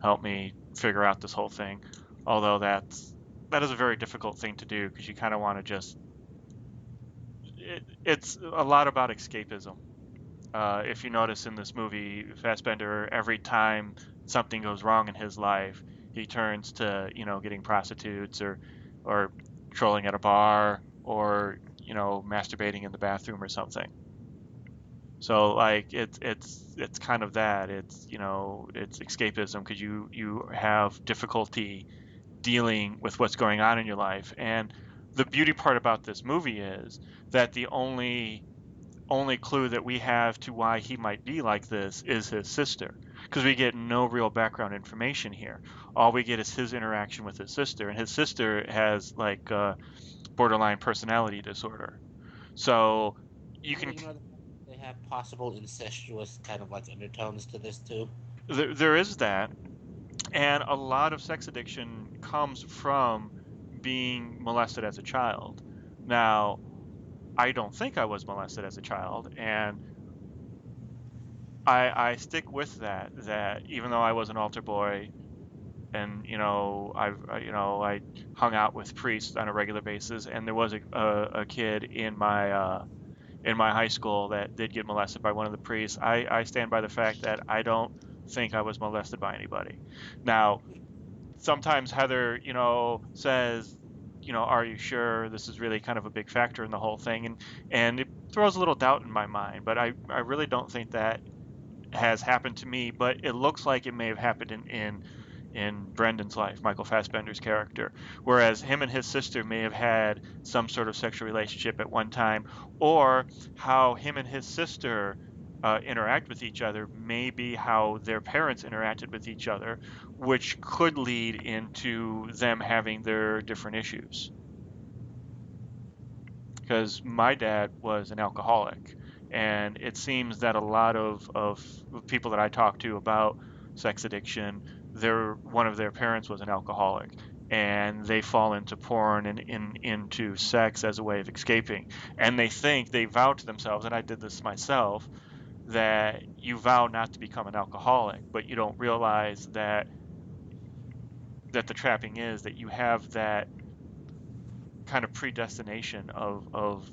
help me figure out this whole thing. Although that is a very difficult thing to do because you kind of want to just it's a lot about escapism. If you notice in this movie, Fassbender, every time something goes wrong in his life, he turns to getting prostitutes or trolling at a bar or masturbating in the bathroom or something. So like it's kind of that. It's escapism because you have difficulty dealing with what's going on in your life. And the beauty part about this movie is that the only clue that we have to why he might be like this is his sister, because we get no real background information here. All we get is his interaction with his sister, and his sister has like borderline personality disorder. So you Well, can they have possible incestuous kind of like undertones to this too. there is that, and a lot of sex addiction comes from being molested as a child. Now, I don't think I was molested as a child, and I stick with that even though I was an altar boy and I hung out with priests on a regular basis, and there was a kid in my high school that did get molested by one of the priests. I stand by the fact that I don't think I was molested by anybody. Now, sometimes Heather, says, are you sure this is really kind of a big factor in the whole thing? And it throws a little doubt in my mind, but I really don't think that has happened to me, but it looks like it may have happened in Brendan's life, Michael Fassbender's character, whereas him and his sister may have had some sort of sexual relationship at one time, or how him and his sister interact with each other may be how their parents interacted with each other, which could lead into them having their different issues. Because my dad was an alcoholic, and it seems that a lot of people that I talk to about sex addiction, one of their parents was an alcoholic, and they fall into porn and into sex as a way of escaping. And they vow to themselves, and I did this myself, that you vow not to become an alcoholic, but you don't realize that the trapping is that you have that kind of predestination of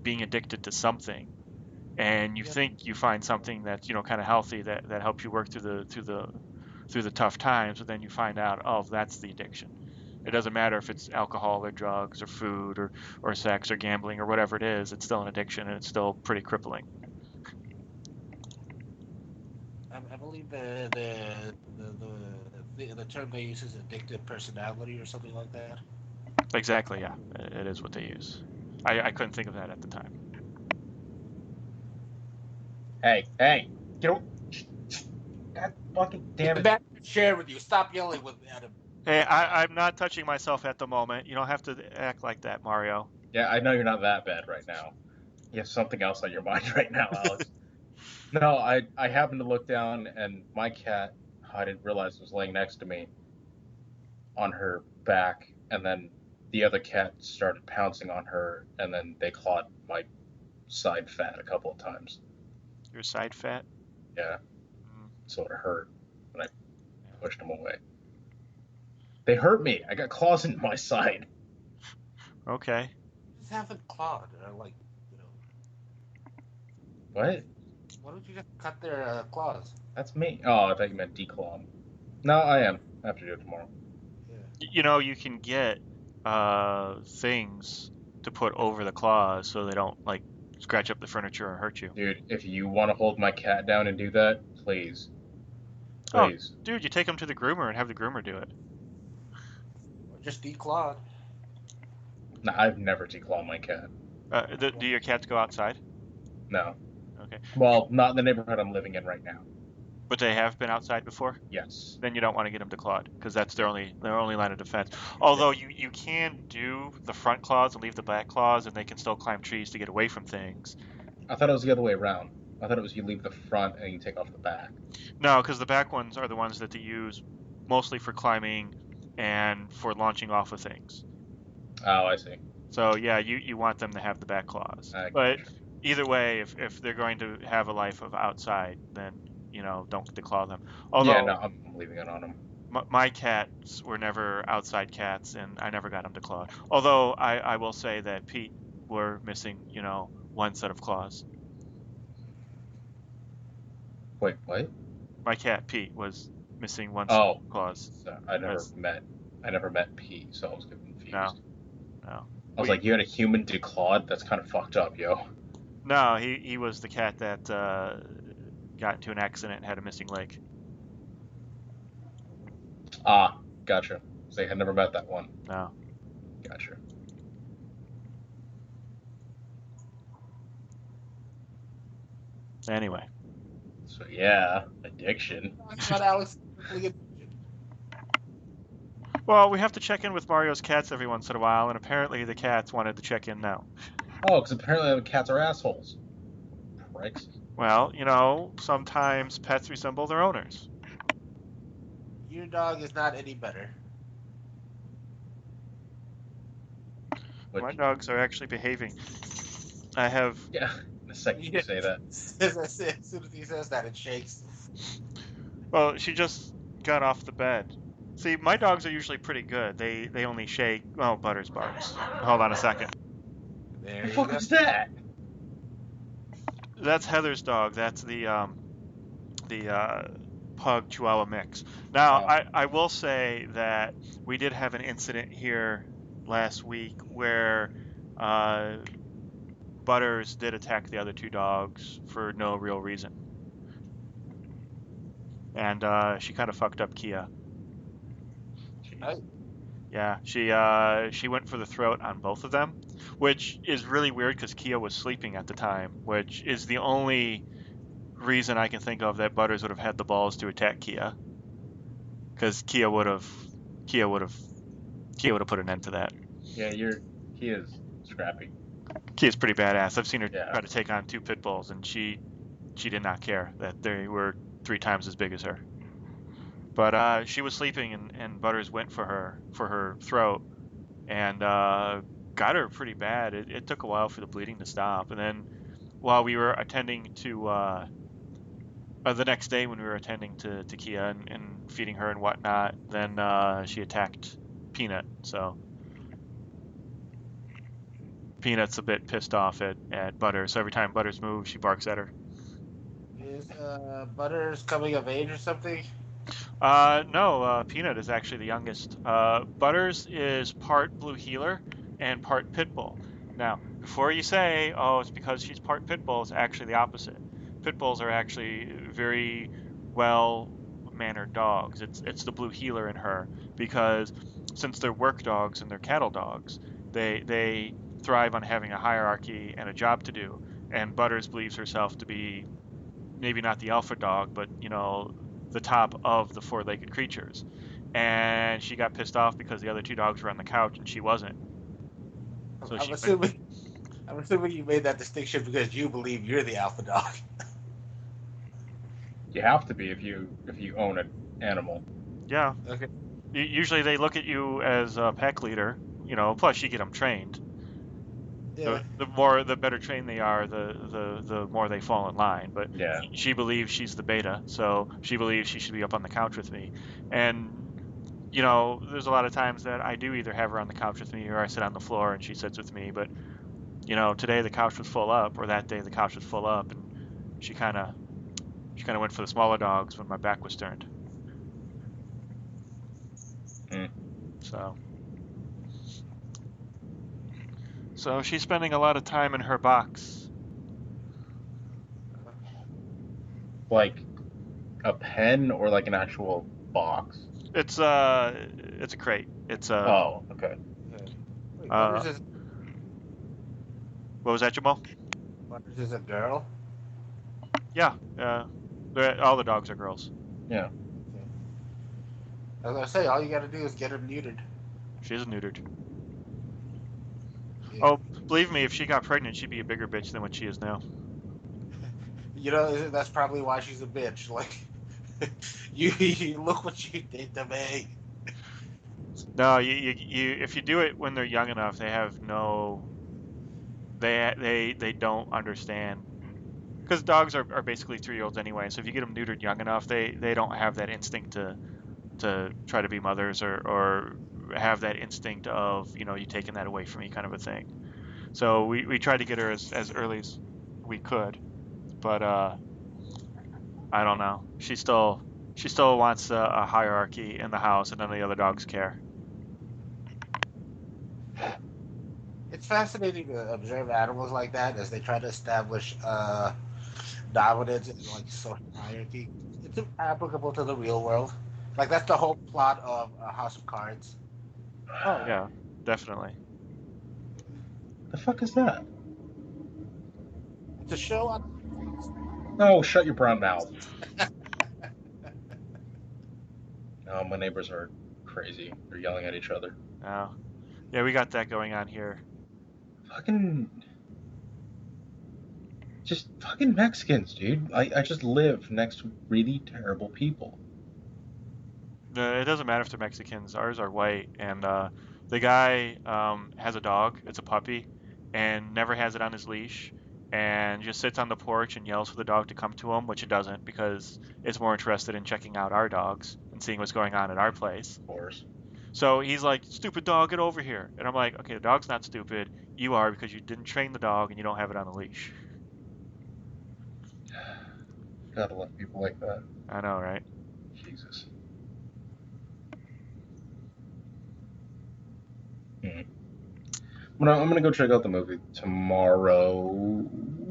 being addicted to something, and you Yep. think you find something that's kind of healthy that helps you work through the tough times, but then you find out, oh, that's the addiction. It doesn't matter if it's alcohol or drugs or food or sex or gambling or whatever it is. It's still an addiction, and it's still pretty crippling. I believe the term they use is addictive personality or something like that. Exactly, yeah, it is what they use. I couldn't think of that at the time. Hey, get over. God fucking damn it. Matt, share with you. Stop yelling with Adam. Hey, I'm not touching myself at the moment. You don't have to act like that, Mario. Yeah, I know you're not that bad right now. You have something else on your mind right now, Alex. No, I happened to look down and my cat, I didn't realize, was laying next to me on her back, and then the other cat started pouncing on her, and then they clawed my side fat a couple of times. Your side fat? Yeah, Mm, so it hurt when I yeah. pushed them away. They hurt me. I got claws in my side. Okay. Just haven't clawed. Like, you know, What? why don't you just cut their claws? That's me. Oh, I thought you meant declaw them. No, I am. I have to do it tomorrow. Yeah. You can get things to put over the claws so they don't like scratch up the furniture or hurt you. Dude, if you want to hold my cat down and do that, please. Oh, Please. dude, you take them to the groomer and have the groomer do it. Or just declawed. No, I've never declawed my cat. Do your cats go outside? No. Okay. Well, not in the neighborhood I'm living in right now. But they have been outside before? Yes. Then you don't want to get them declawed because that's their only line of defense. Although you can do the front claws and leave the back claws, and they can still climb trees to get away from things. I thought it was the other way around. I thought it was you leave the front and you take off the back. No, because the back ones are the ones that they use mostly for climbing and for launching off of things. Oh, I see. So yeah, you want them to have the back claws. I But gotcha. either way, if they're going to have a life of outside, then don't declaw them. Yeah, no, Although I'm leaving it on them. my cats were never outside cats, and I never got them declawed. Although I will say that Pete were missing, one set of claws. Wait, what? My cat Pete was missing one set Oh, of claws. so I never met P, so I was confused. No, no. I was like, you had a human declawed? That's kind of fucked up, yo. No, he was the cat that got into an accident and had a missing leg. Ah, gotcha. So I had never met that one. No. Gotcha. Anyway. So yeah, addiction. Talking about Alex. Well, we have to check in with Mario's cats every once in a while, and apparently the cats wanted to check in now. Oh, because apparently the cats are assholes. Pricks. Well, sometimes pets resemble their owners. Your dog is not any better. My dogs are actually behaving. I have... Yeah, in a second you say that. As soon as he says that, it shakes. Well, she just got off the bed. See, my dogs are usually pretty good. They only shake... Oh, Butters barks. Hold on a second. There The you fuck go. is that? That's Heather's dog. That's the pug Chihuahua mix. Now, Oh. I will say that we did have an incident here last week where Butters did attack the other two dogs for no real reason. And she kind of fucked up Kia. Right. Yeah, she went for the throat on both of them, which is really weird because Kia was sleeping at the time, which is the only reason I can think of that Butters would have had the balls to attack Kia, because Kia would have put an end to that. Yeah, he is scrappy. Kia's pretty badass. I've seen her Yeah. try to take on two pit bulls, and she did not care that they were 3 times as big as her. But she was sleeping, and Butters went for her throat, and got her pretty bad. It took a while for the bleeding to stop, and then while we were attending to the next day when we were attending to Kia and feeding her and whatnot, then she attacked Peanut. So Peanut's a bit pissed off at Butters. So every time Butters moves, she barks at her. Is Butters coming of age or something? No, Peanut is actually the youngest. Butters is part Blue Heeler and part Pit Bull. Now, before you say, oh, it's because she's part Pit Bull, it's actually the opposite. Pit Bulls are actually very well-mannered dogs. It's the Blue Heeler in her because since they're work dogs and they're cattle dogs, they thrive on having a hierarchy and a job to do. And Butters believes herself to be maybe not the alpha dog, but the top of the four-legged creatures. And she got pissed off because the other two dogs were on the couch and she wasn't. So I'm assuming you made that distinction because you believe you're the alpha dog. You have to be if you own an animal. Yeah. Okay. Usually they look at you as a pack leader, plus you get them trained. Yeah. The better trained they are, the more they fall in line. But Yeah. she believes she's the beta, so she believes she should be up on the couch with me. And there's a lot of times that I do either have her on the couch with me or I sit on the floor and she sits with me. But today the couch was full up, or that day the couch was full up, and she kind of went for the smaller dogs when my back was turned. Mm. So she's spending a lot of time in her box. Like a pen or like an actual box? It's a crate. It's a. Oh, okay. Wait, What was that, Jamal? Butters is a girl? Yeah. All the dogs are girls. Yeah. I was gonna say, all you gotta do is get her neutered. She's neutered. Yeah. Oh, believe me, if she got pregnant, she'd be a bigger bitch than what she is now. That's probably why she's a bitch. Like, you look what you did to me. No, you if you do it when they're young enough, they have they don't understand. Because dogs are basically 3-year-olds anyway, so if you get them neutered young enough, they don't have that instinct to try to be mothers or have that instinct of you taking that away from me kind of a thing. So we tried to get her as early as we could, but I don't know. She still wants a hierarchy in the house, and none of the other dogs care. It's fascinating to observe animals like that as they try to establish dominance and like social hierarchy. It's applicable to the real world. Like that's the whole plot of House of Cards. Oh, Yeah, definitely. the fuck is that? It's a show on. Oh, shut your brown mouth. Oh, my neighbors are crazy. They're yelling at each other. Oh, yeah, we got that going on here. Just fucking Mexicans, dude. I just live next to really terrible people. It doesn't matter if they're Mexicans. Ours are white, and the guy has a dog. It's a puppy, and never has it on his leash, and just sits on the porch and yells for the dog to come to him, which it doesn't because it's more interested in checking out our dogs and seeing what's going on at our place. Of course. So he's like, "Stupid dog, get over here!" And I'm like, "Okay, the dog's not stupid. You are because you didn't train the dog and you don't have it on the leash." Gotta love people like that. I know, right? Jesus. I'm gonna go check out the movie tomorrow.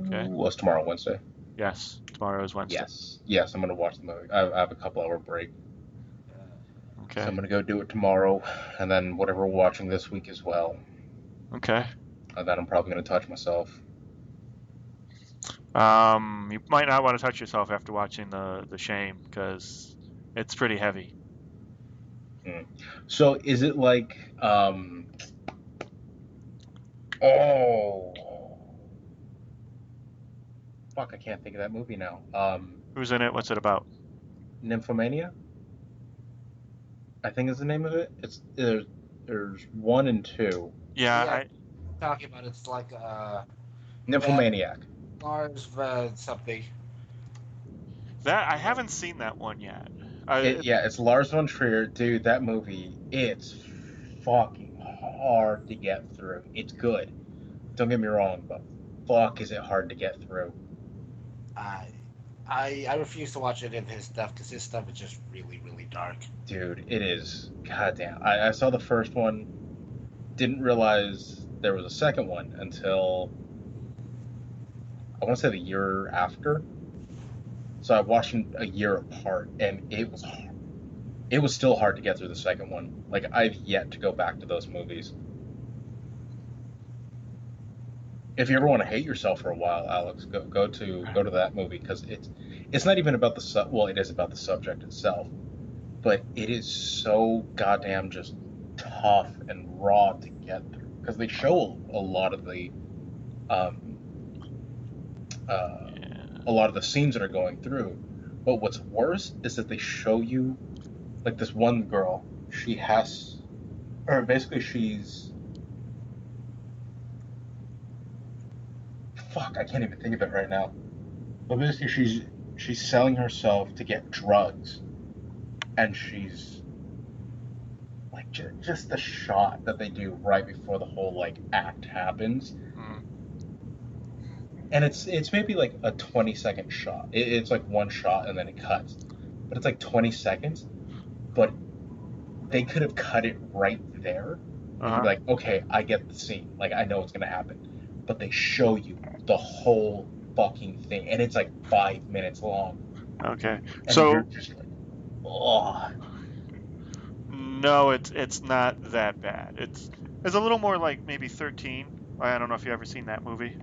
Okay. What's tomorrow? Wednesday? Yes, tomorrow is Wednesday. Yes, I'm gonna watch the movie. I have a couple-hour break. Okay. So I'm gonna go do it tomorrow, and then whatever we're watching this week as well. Okay. And then I'm probably gonna touch myself. You might not want to touch yourself after watching the Shame because it's pretty heavy. So is it like oh fuck, I can't think of that movie now. Who's in it? What's it about? Nymphomania, I think is the name of it. It's there's 1 and 2. Yeah, Talking about it's like Nymphomaniac. Mars something. I haven't seen that one yet. It's Lars von Trier, dude. That movie, it's fucking hard to get through. It's good, Don't get me wrong, but fuck, is it hard to get through. I I refuse to watch any of his stuff because his stuff is just really really dark. Dude, it is. Goddamn. I saw the first one, didn't realize there was a second one until I want to say the year after. So I watched them a year apart, and it was still hard to get through the second one. Like I've yet to go back to those movies. If you ever want to hate yourself for a while, Alex, go to that movie because it's not even about well, it is about the subject itself, but it is so goddamn just tough and raw to get through because they show a lot of the um, Yeah. a lot of the scenes that are going through. But what's worse is that they show you like this one girl. She has, or basically she's fuck. I can't even think of it right now. But basically she's selling herself to get drugs, and she's like just the shot that they do right before the whole like act happens, Mm. and it's maybe like a 20-second shot. It's like one shot and then it cuts, but it's like 20 seconds. But they could have cut it right there, and you'd be Uh-huh. like, okay, I get the scene, like I know what's gonna happen. But they show you the whole fucking thing, and it's like 5 minutes long, Okay. and you're So just like, oh, no, it's not that bad. It's a little more like maybe 13. I don't know if you've ever seen that movie.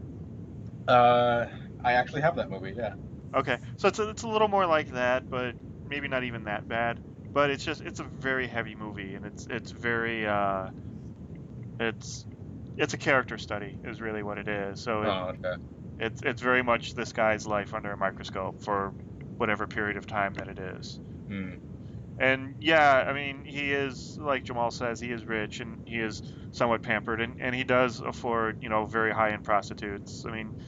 uh, I actually have that movie, yeah. Okay, so it's a little more like that, but maybe not even that bad. But it's a very heavy movie, and it's very it's it's a character study is really what it is. So Oh, okay. it's very much this guy's life under a microscope for whatever period of time that it is. Hmm. And yeah, I mean, he is, like Jamal says, he is rich and he is somewhat pampered, and he does afford, very high-end prostitutes. I mean,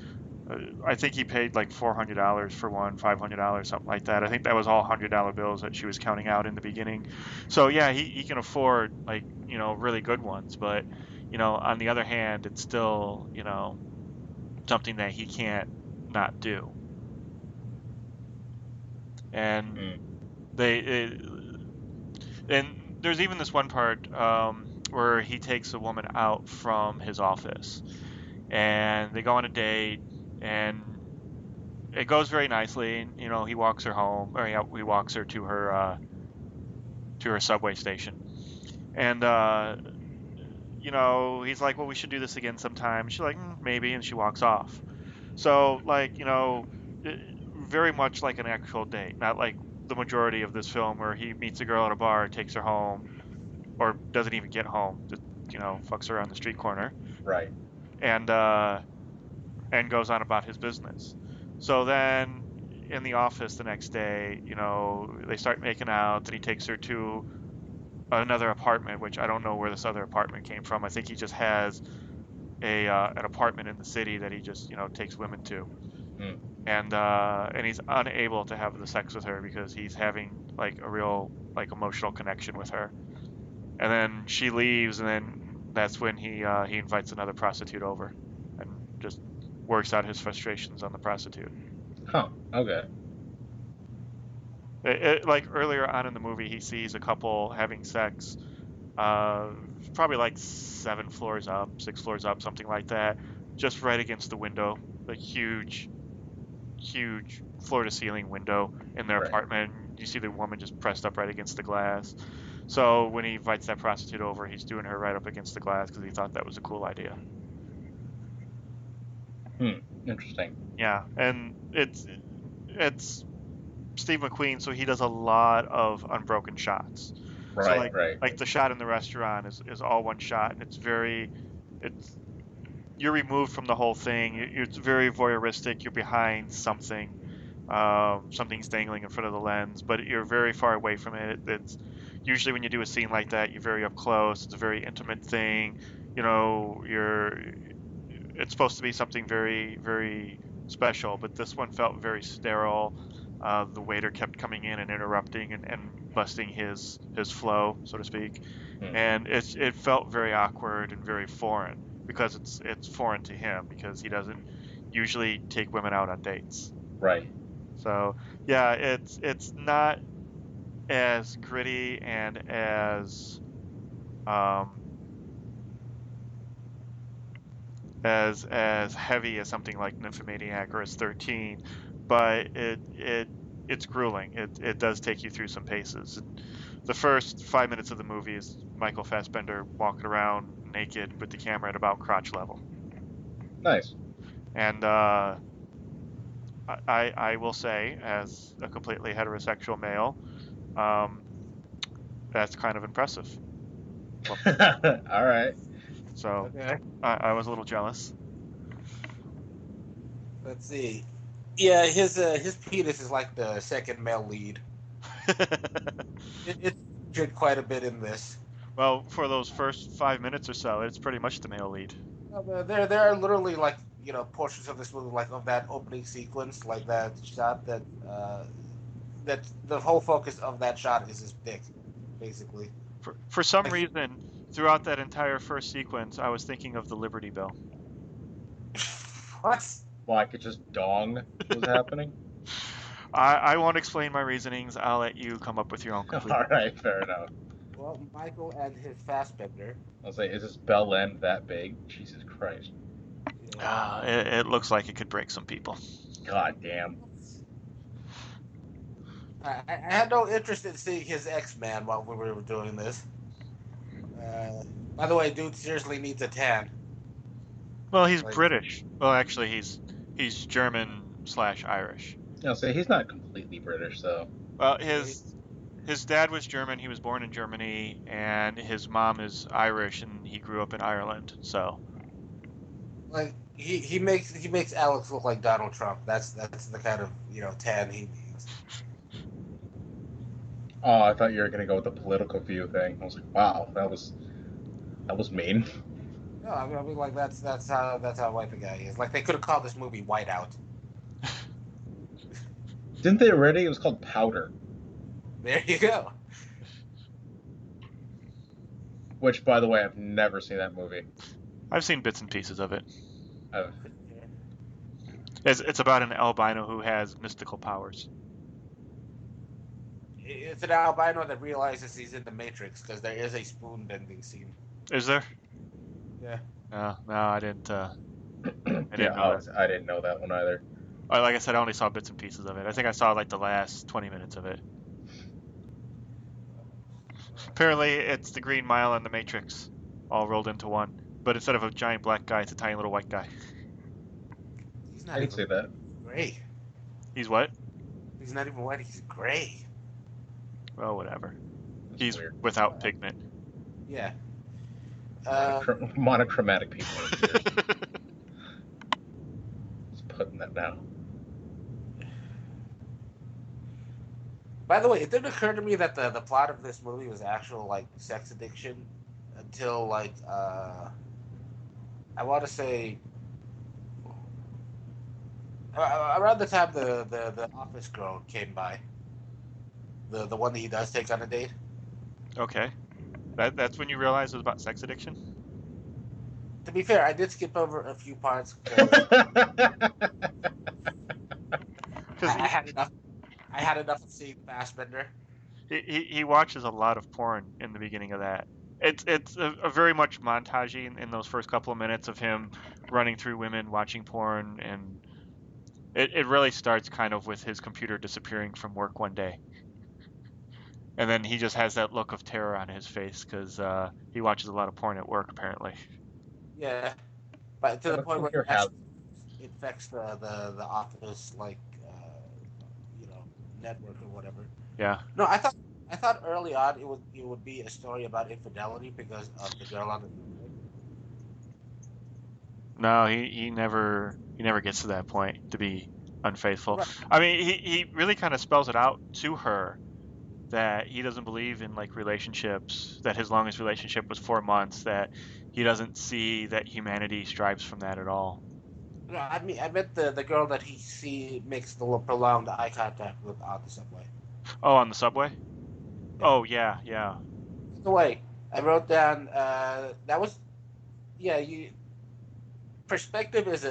I think he paid like $400 for one, $500, something like that. I think that was all $100 bills that she was counting out in the beginning. So yeah, he can afford like, really good ones, but on the other hand, it's still, something that he can't not do. And Hmm. they and there's even this one part where he takes a woman out from his office and they go on a date and it goes very nicely. And, he walks her home, or he walks her to her subway station. And he's like, "Well, we should do this again sometime." She's like, "Maybe," and she walks off. So, like, very much like an actual date, not like the majority of this film where he meets a girl at a bar, takes her home, or doesn't even get home, just fucks her on the street corner, Right. and goes on about his business. So then in the office the next day, they start making out, and he takes her to another apartment, which I don't know where this other apartment came from. I think he just has a an apartment in the city that he just takes women to, Hmm. and he's unable to have the sex with her because he's having like a real like emotional connection with her. And then she leaves, and then that's when he invites another prostitute over, and just works out his frustrations on the prostitute. Huh. Okay. Like earlier on in the movie, he sees a couple having sex, uh, probably like 7 floors up, 6 floors up, something like that, just right against the window, the huge, huge floor to ceiling window in their Right. apartment. You see the woman just pressed up right against the glass. So when he invites that prostitute over, he's doing her right up against the glass because he thought that was a cool idea. Hmm. Interesting. Yeah, and it's Steve McQueen, so he does a lot of unbroken shots. So Right. Right. like the shot in the restaurant is all one shot, and it's you're removed from the whole thing. It's very voyeuristic. You're behind something. Something's dangling in front of the lens, but you're very far away from it. It's usually when you do a scene like that, you're very up close. It's a very intimate thing. You're it's supposed to be something very, very special, but this one felt very sterile. The waiter kept coming in and interrupting and busting his flow, so to speak, Hmm. and it felt very awkward and very foreign. because it's foreign to him because he doesn't usually take women out on dates. Right. So yeah, it's not as gritty and um, as heavy as something like Nymphomaniac or as 13, but it's grueling. It does take you through some paces. The first 5 minutes of the movie is Michael Fassbender walking around naked with the camera at about crotch level, Nice. and I will say, as a completely heterosexual male, um, that's kind of impressive. Well, All right. so Okay. I was a little jealous. Let's see. Yeah, his penis is like the second male lead. It's featured quite a bit in this. Well, for those first 5 minutes or so, it's pretty much the male lead. There are literally like portions of this movie like of that opening sequence, like that shot that the whole focus of that shot is his dick, basically. For some Like, reason, throughout that entire first sequence, I was thinking of the Liberty Bell. what? Why, could just dong was happening? I won't explain my reasonings. I'll let you come up with your own All conclusion. right, fair enough. Well, Michael and his Fassbender. I'll say, is this bell end that big? Jesus Christ. Yeah. It looks like it could break some people. God damn. I had no interest in seeing his X-Man while we were doing this. By the way, dude seriously needs a tan. Well, he's Like, British. Well, actually, he's German / Irish. I'll say he's not completely British, though. Well, his dad was German. He was born in Germany, and his mom is Irish, and he grew up in Ireland. So, like he makes Alex look like Donald Trump. That's the kind of tan he needs. Oh, I thought you were gonna go with the political view thing. I was like, wow, that was mean. No, I mean like that's how white the guy is. Like they could have called this movie Whiteout. Didn't they already? It was called Powder, There you go. which, by the way, I've never seen that movie. I've seen bits and pieces of it. I've, It's about an albino who has mystical powers. It's an albino that realizes he's in the Matrix because there is a spoon bending scene. Is there? Yeah. No, I didn't. I didn't yeah, know that. I didn't know that one either. Like I said, I only saw bits and pieces of it. I think I saw like the last 20 minutes of it. Apparently, it's the Green Mile and the Matrix all rolled into one. But instead of a giant black guy, it's a tiny little white guy. He's I not can even see that. gray. He's what? He's not even white. He's gray. Well, whatever. That's He's weird. without pigment. Yeah. Monochromatic people. Just putting that down. By the way, it didn't occur to me that the plot of this movie was actual like sex addiction until like I want to say around the time the office girl came by, the one that he does take on a date. Okay. That's when you realize it was about sex addiction? To be fair, I did skip over a few parts because I had enough. I had enough of seeing Fassbender. He watches a lot of porn in the beginning of that. It's a very much montagey in those first couple of minutes of him running through women, watching porn, and it really starts kind of with his computer disappearing from work one day. And then he just has that look of terror on his face because he watches a lot of porn at work, apparently. Yeah, but to the Look point who where here has- it affects the office like you know network or whatever. Yeah. No, I thought early on it would be a story about infidelity because of the girl on the No, he never gets to that point to be unfaithful. Right. I mean, he really kind of spells it out to her that he doesn't believe in like relationships, that his longest relationship was 4 months, that he doesn't see that humanity strives from that at all. No, I meant the girl that he makes the prolonged eye contact with on the subway. Oh, on the subway? Oh, yeah. By the way, I wrote down that was yeah perspective is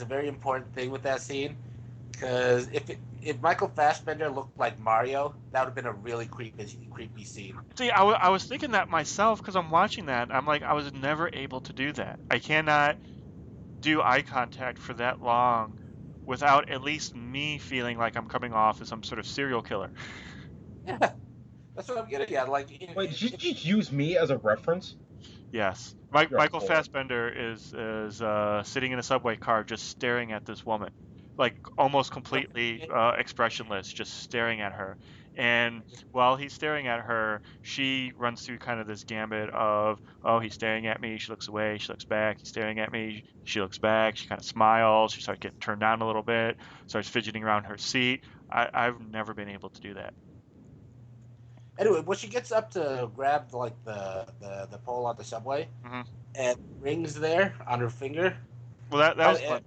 a very important thing with that scene. Because if Michael Fassbender looked like Mario, that would have been a really creepy scene. See, I was thinking that myself because I'm watching that. I'm like, I was never able to do that. I cannot do eye contact for that long without at least me feeling like I'm coming off as some sort of serial killer. Yeah, that's what I'm getting at. Like, Wait, did you just use me as a reference? Yes, You're Michael horrible. Fassbender is sitting in a subway car just staring at this woman, like almost completely expressionless, just staring at her. And while he's staring at her, she runs through kind of this gambit of, oh, he's staring at me, she looks away, she looks back, he's staring at me, she looks back, she kind of smiles, she starts getting turned down a little bit, starts fidgeting around her seat. I've never been able to do that. anyway, when she gets up to grab like the pole on the subway, Hmm. and rings there on her finger. Well, Oh,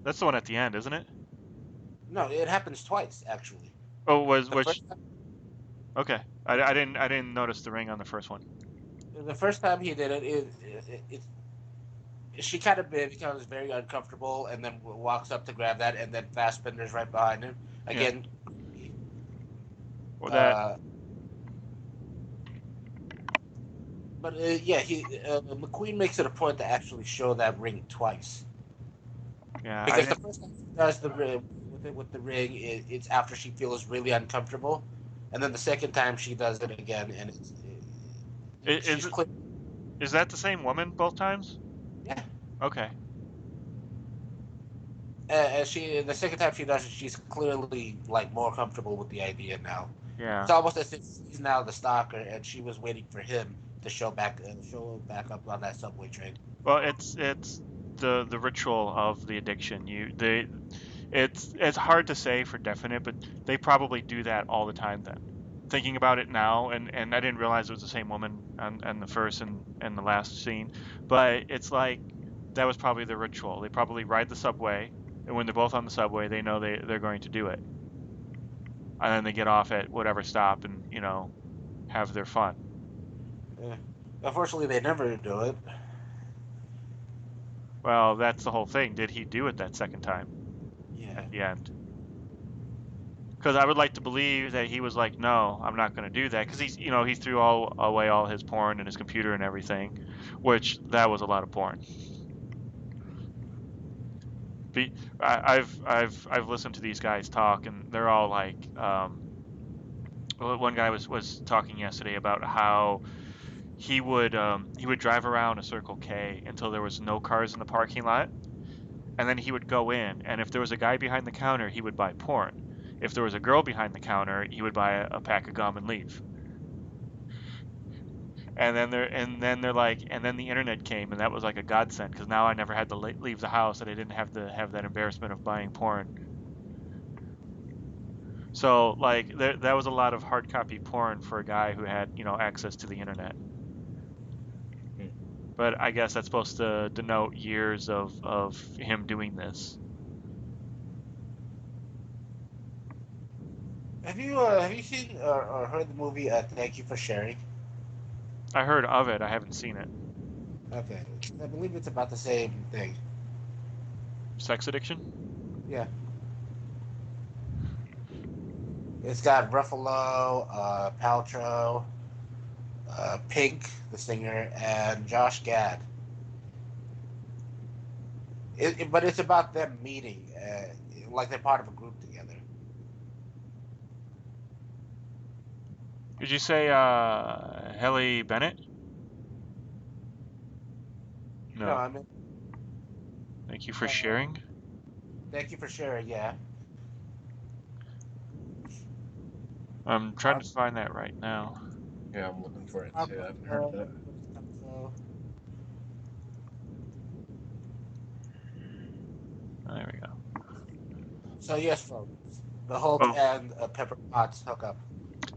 that's the one at the end, isn't it? no, it happens twice actually. Oh, The which first okay. I didn't notice the ring on the first one. the first time he did it, she kind of becomes very uncomfortable and then walks up to grab that, and then Fassbender's right behind him. Yeah. Again, Or that. but yeah, McQueen makes it a point to actually show that ring twice, Yeah. because the first time she does the ring with the ring, it's after she feels really uncomfortable, and then the second time she does it again, and she's Is clear. is that the same woman both times? Yeah, Okay. and the second time she does it, she's clearly like more comfortable with the idea now. Yeah. It's almost as if he's now the stalker, and she was waiting for him to show back up on that subway train. Well, it's the ritual of the addiction. It's hard to say for definite, but they probably do that all the time then. Thinking about it now, and I didn't realize it was the same woman on the first and the last scene, but it's like that was probably the ritual. They probably ride the subway, and when they're both on the subway, they know they're going to do it, and then they get off at whatever stop and have their fun. Yeah. Unfortunately, they never do it. Well, that's the whole thing. Did he do it that second time Yeah. at the end? Because I would like to believe that he was like, no, I'm not going to do that. Because he threw away all his porn and his computer and everything, which that was a lot of porn. I've listened to these guys talk, and they're all like, one guy was talking yesterday about how he would drive around a Circle K until there was no cars in the parking lot, and then he would go in, and if there was a guy behind the counter, he would buy porn. If there was a girl behind the counter, he would buy a pack of gum and leave. And then they're like, and then the internet came, and that was like a godsend because now I never had to leave the house, and I didn't have to have that embarrassment of buying porn. So like that was a lot of hard copy porn for a guy who had access to the internet. But I guess that's supposed to denote years of him doing this. Have you seen or heard the movie Thank You for Sharing? I heard of it. I haven't seen it. Okay, I believe it's about the same thing. Sex addiction? Yeah. It's got Ruffalo, Paltrow, Pink, the singer, and Josh Gad. But it's about them meeting, like they're part of a group together. Did you say Haley Bennett? No, No. I mean, Thank you for sharing. Thank You for Sharing. Yeah. I'm trying to find that right now. Yeah, I'm looking for it too. I haven't heard of that. There we go. So yes, folks, the Hulk Oh, and Pepper Potts hook up.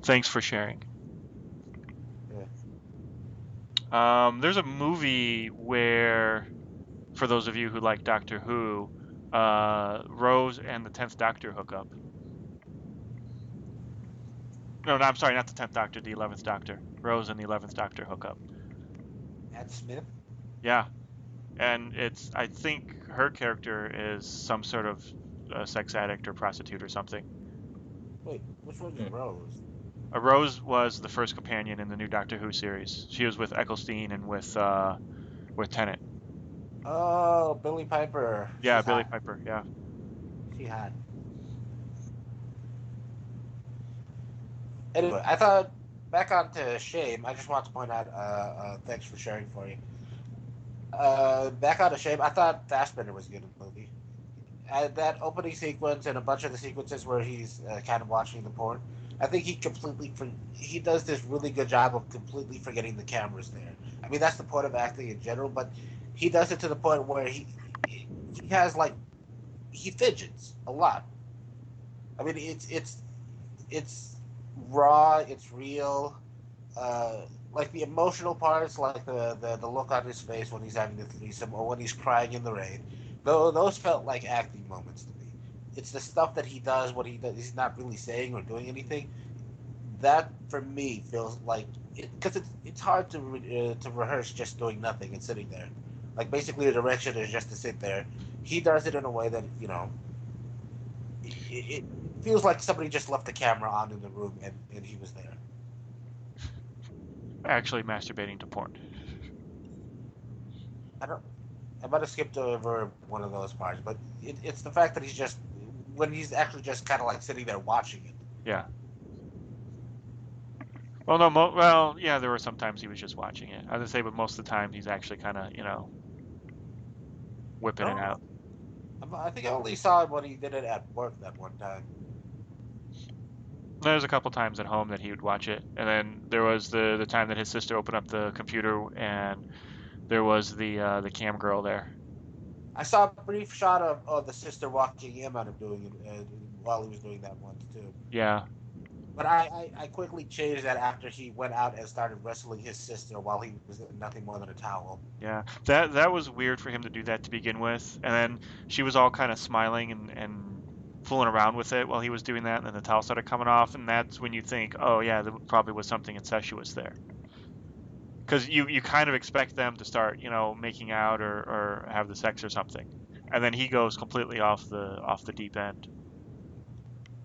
thanks for sharing. There's a movie where, for those of you who like Doctor Who, Rose and the 10th Doctor hook up. No, I'm sorry, not the 10th Doctor, the 11th Doctor. Rose and the 11th Doctor hook up. Matt Smith. Yeah. And I think her character is some sort of sex addict or prostitute or something. Wait, which one's Rose? Rose was the first companion in the new Doctor Who series. She was with Eccleston and with Tennant. Oh, Billy Piper. Yeah, She's Billy hot. Piper. Yeah. She hot. Anyway, I thought back onto Shame. I just want to point out. Thanks for sharing for you. Back onto Shame. I thought Fassbender was good in the movie. That opening sequence and a bunch of the sequences where he's kind of watching the porn. I think he does this really good job of completely forgetting the camera's there. I mean, that's the point of acting in general, but he does it to the point where he has like he fidgets a lot. I mean, it's raw, it's real. Like the emotional parts, like the look on his face when he's having the threesome or when he's crying in the rain. Though those felt like acting moments to me. It's the stuff that he does when he's not really saying or doing anything. That for me feels like because it's hard to rehearse just doing nothing and sitting there. Like basically the direction is just to sit there. He does it in a way that it feels like somebody just left the camera on in the room and he was there. Actually masturbating to porn. I don't. I might have skipped over one of those parts, but it's the fact that he's just when he's actually just kind of like sitting there watching it. Yeah. Well, no. Well, yeah. There were some times he was just watching it. I would say, but most of the time he's actually kind of, whipping it out. I think I only saw it when he did it at work that one time. There was a couple times at home that he would watch it, and then there was the time that his sister opened up the computer and there was the cam girl there. I saw a brief shot of the sister watching him out of doing it while he was doing that once too. Yeah. But I quickly changed that after he went out and started wrestling his sister while he was nothing more than a towel. Yeah. That was weird for him to do that to begin with, and then she was all kind of smiling and fooling around with it while he was doing that, and then the towel started coming off, and that's when you think, oh yeah, there probably was something incestuous there. Because you kind of expect them to start, making out or have the sex or something, and then he goes completely off the deep end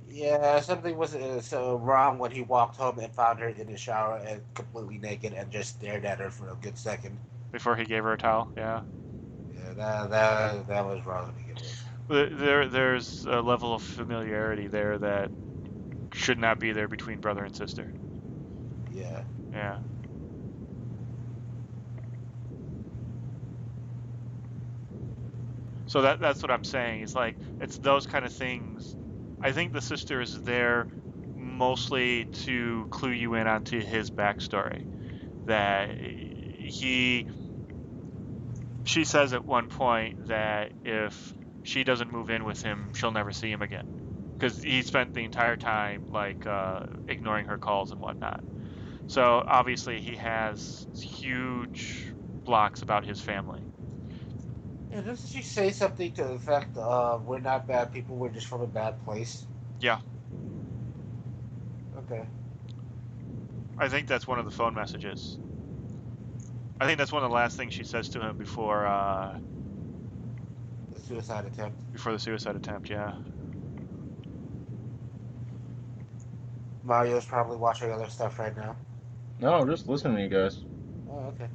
Yeah, something was so wrong when he walked home and found her in the shower and completely naked and just stared at her for a good second. before he gave her a towel. Yeah, Yeah, that was wrong to begin with. there's a level of familiarity there that should not be there between brother and sister. Yeah. Yeah. So that's what I'm saying. It's like it's those kind of things. I think the sister is there mostly to clue you in onto his backstory. That she says at one point that if she doesn't move in with him, she'll never see him again. Because he spent the entire time like ignoring her calls and whatnot. So obviously he has huge blocks about his family. Yeah, doesn't she say something to the effect of "We're not bad people, we're just from a bad place"? Yeah, Okay. I think that's one of the phone messages. I think that's one of the last things she says to him before The suicide attempt. the suicide attempt. Yeah. Mario's probably watching other stuff right now. No, I'm just listening to you guys. Oh, okay.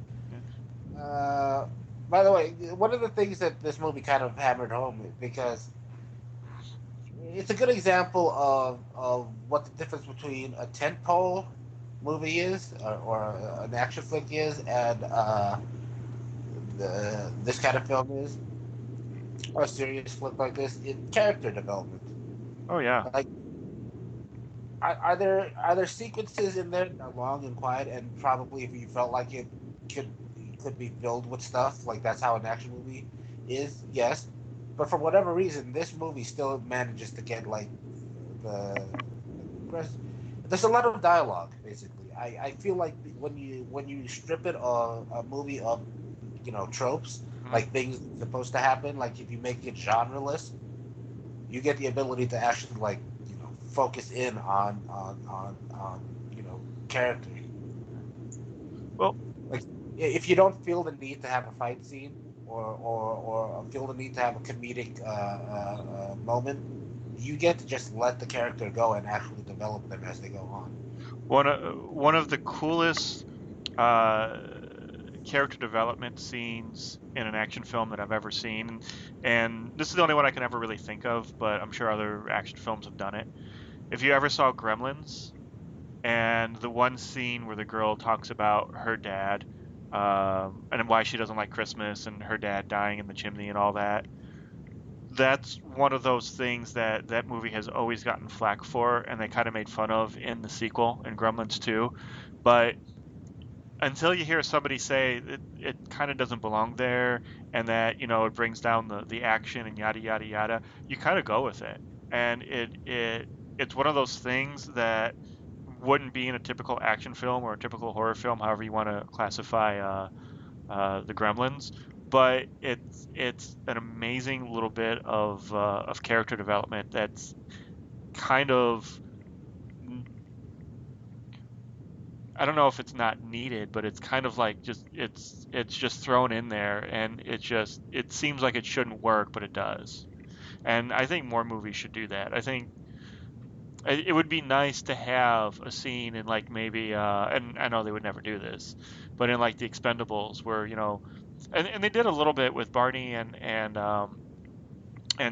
Yeah. By the way, one of the things that this movie kind of hammered home because it's a good example of what the difference between a tentpole movie is or an action flick is and this kind of film is or a serious flick like this in character development. Oh yeah. Like, are there sequences in there that are long and quiet and probably if you felt like it could could be filled with stuff like that's how an action movie is? Yes, but for whatever reason, this movie still manages to get like the there's a lot of dialogue basically. I feel like when you strip it of a movie of tropes Mhm. like things supposed to happen like if you make it genreless you get the ability to actually like focus in on character. Well, Like if you don't feel the need to have a fight scene, or feel the need to have a comedic moment, you get to just let the character go and actually develop them as they go on. One of the coolest uh, character development scenes in an action film that I've ever seen, and this is the only one I can ever really think of, but I'm sure other action films have done it. If you ever saw Gremlins, and the one scene where the girl talks about her dad, and why she doesn't like Christmas and her dad dying in the chimney and all that, that's one of those things that that movie has always gotten flack for, and they kind of made fun of in the sequel in Gremlins 2. But until you hear somebody say it kind of doesn't belong there, and that it brings down the action and yada yada yada, you kind of go with it, and it's one of those things that wouldn't be in a typical action film or a typical horror film, however you want to classify the Gremlins. But it's an amazing little bit of character development that's kind of, I don't know if it's not needed, but it's kind of like just it's just thrown in there, and it seems like it shouldn't work, but it does. And I think more movies should do that. I think it would be nice to have a scene in, like, maybe and I know they would never do this, but in like the Expendables where and they did a little bit with Barney and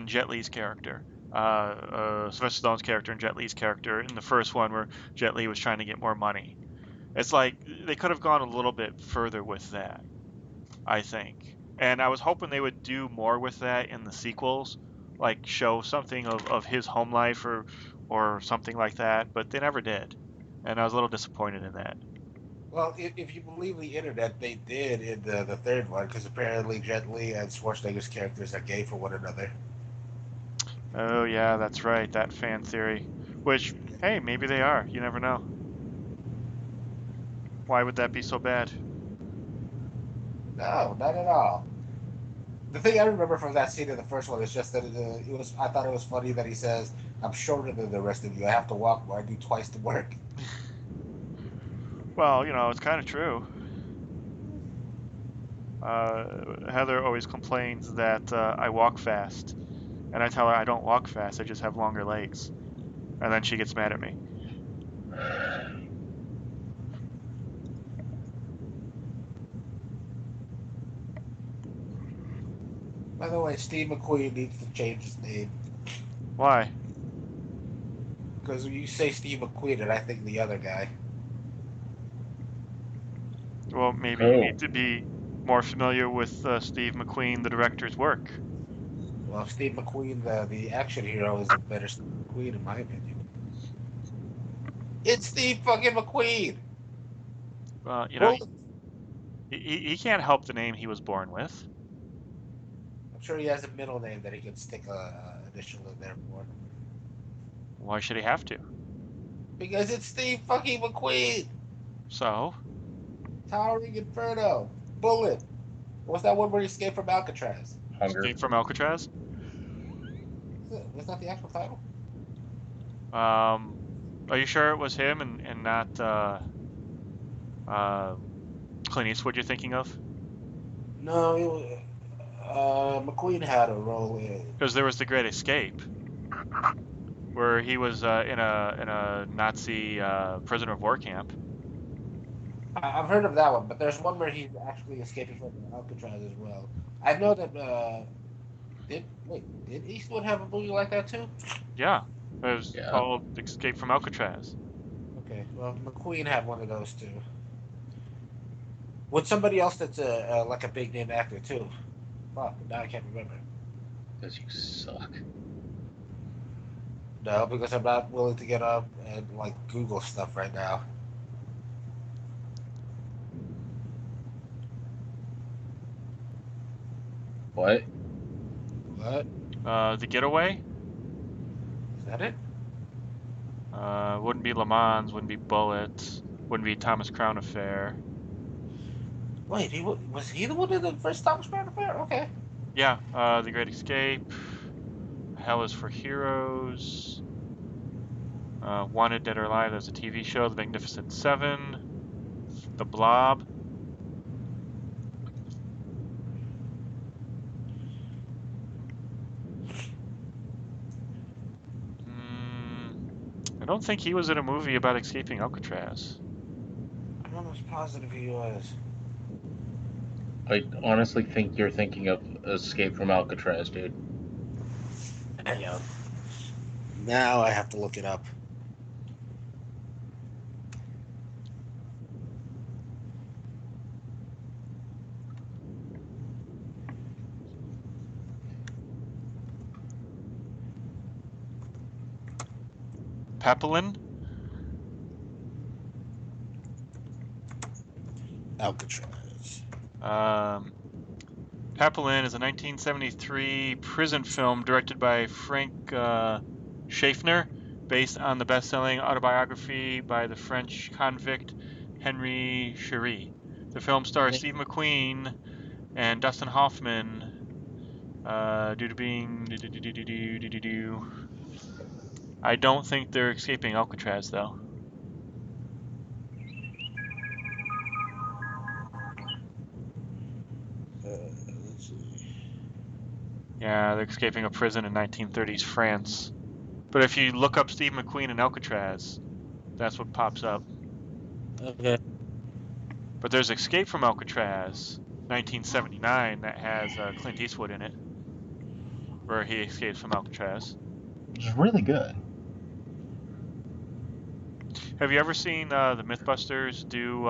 Jet Li's character. Sylvester Stallone's character and Jet Li's character in the first one, where Jet Li was trying to get more money. It's like they could have gone a little bit further with that, I think. And I was hoping they would do more with that in the sequels, like show something of his home life or something like that, but they never did. And I was a little disappointed in that. Well, if you believe the internet, they did in the third one, because apparently Jet Li and Schwarzenegger's characters are gay for one another. Oh yeah, that's right, that fan theory. Which, hey, maybe they are. You never know. Why would that be so bad? No, not at all. The thing I remember from that scene in the first one is just that it was. I thought it was funny that he says, "I'm shorter than the rest of you. I have to walk more. I do twice the work." Well, it's kind of true. Heather always complains that I walk fast, and I tell her I don't walk fast. I just have longer legs, and then she gets mad at me. By the way, Steve McQueen needs to change his name, Why? because you say Steve McQueen and I think the other guy. Well, maybe you Oh. need to be more familiar with Steve McQueen, the director's work. Well, Steve McQueen, the action hero, is a better Steve McQueen in my opinion. It's Steve fucking McQueen. Well, Well, he can't help the name he was born with. I'm sure he has a middle name that he could stick a initial in there for. Why should he have to? Because it's Steve fucking McQueen. So, Towering Inferno. Bullet. What's that one where he escaped from Alcatraz? Hunger. Escape from Alcatraz? Was that the actual title? Are you sure it was him and not uh, Clint Eastwood you're thinking of? No, McQueen had a role in. Because there was The Great Escape, where he was in a Nazi prisoner of war camp. I've heard of that one, but there's one where he's actually escaping from Alcatraz as well. I know that. Did Eastwood have a movie like that too? Yeah, it was Yeah. called Escape from Alcatraz. Okay, well, McQueen had one of those too. With somebody else that's like a big name actor too. Fuck, now I can't remember. Because you suck. No, because I'm not willing to get up and like Google stuff right now. What? What? The Getaway? Is that it? Wouldn't be Le Mans, wouldn't be Bullet, wouldn't be Thomas Crown Affair. Wait, was he the one in the first Thomas Crown Affair? Okay. Yeah, The Great Escape, Hell is for Heroes, Wanted Dead or Alive, there's a TV show, The Magnificent Seven, The Blob. I don't think he was in a movie about escaping Alcatraz. I'm almost positive he was. I honestly think you're thinking of Escape from Alcatraz, dude. Yeah. Now I have to look it up. Papelin? Alcatraz. Papelin is a 1973 prison film directed by Frank Schaffner, based on the best-selling autobiography by the French convict Henry Cherie. The film stars Steve McQueen and Dustin Hoffman. Due to being, I don't think they're escaping Alcatraz though. Let's see. Yeah, they're escaping a prison in 1930s France. But if you look up Steve McQueen and Alcatraz, that's what pops up. Okay. But there's Escape from Alcatraz, 1979, that has Clint Eastwood in it, where he escapes from Alcatraz. Which is really good. Have you ever seen the Mythbusters do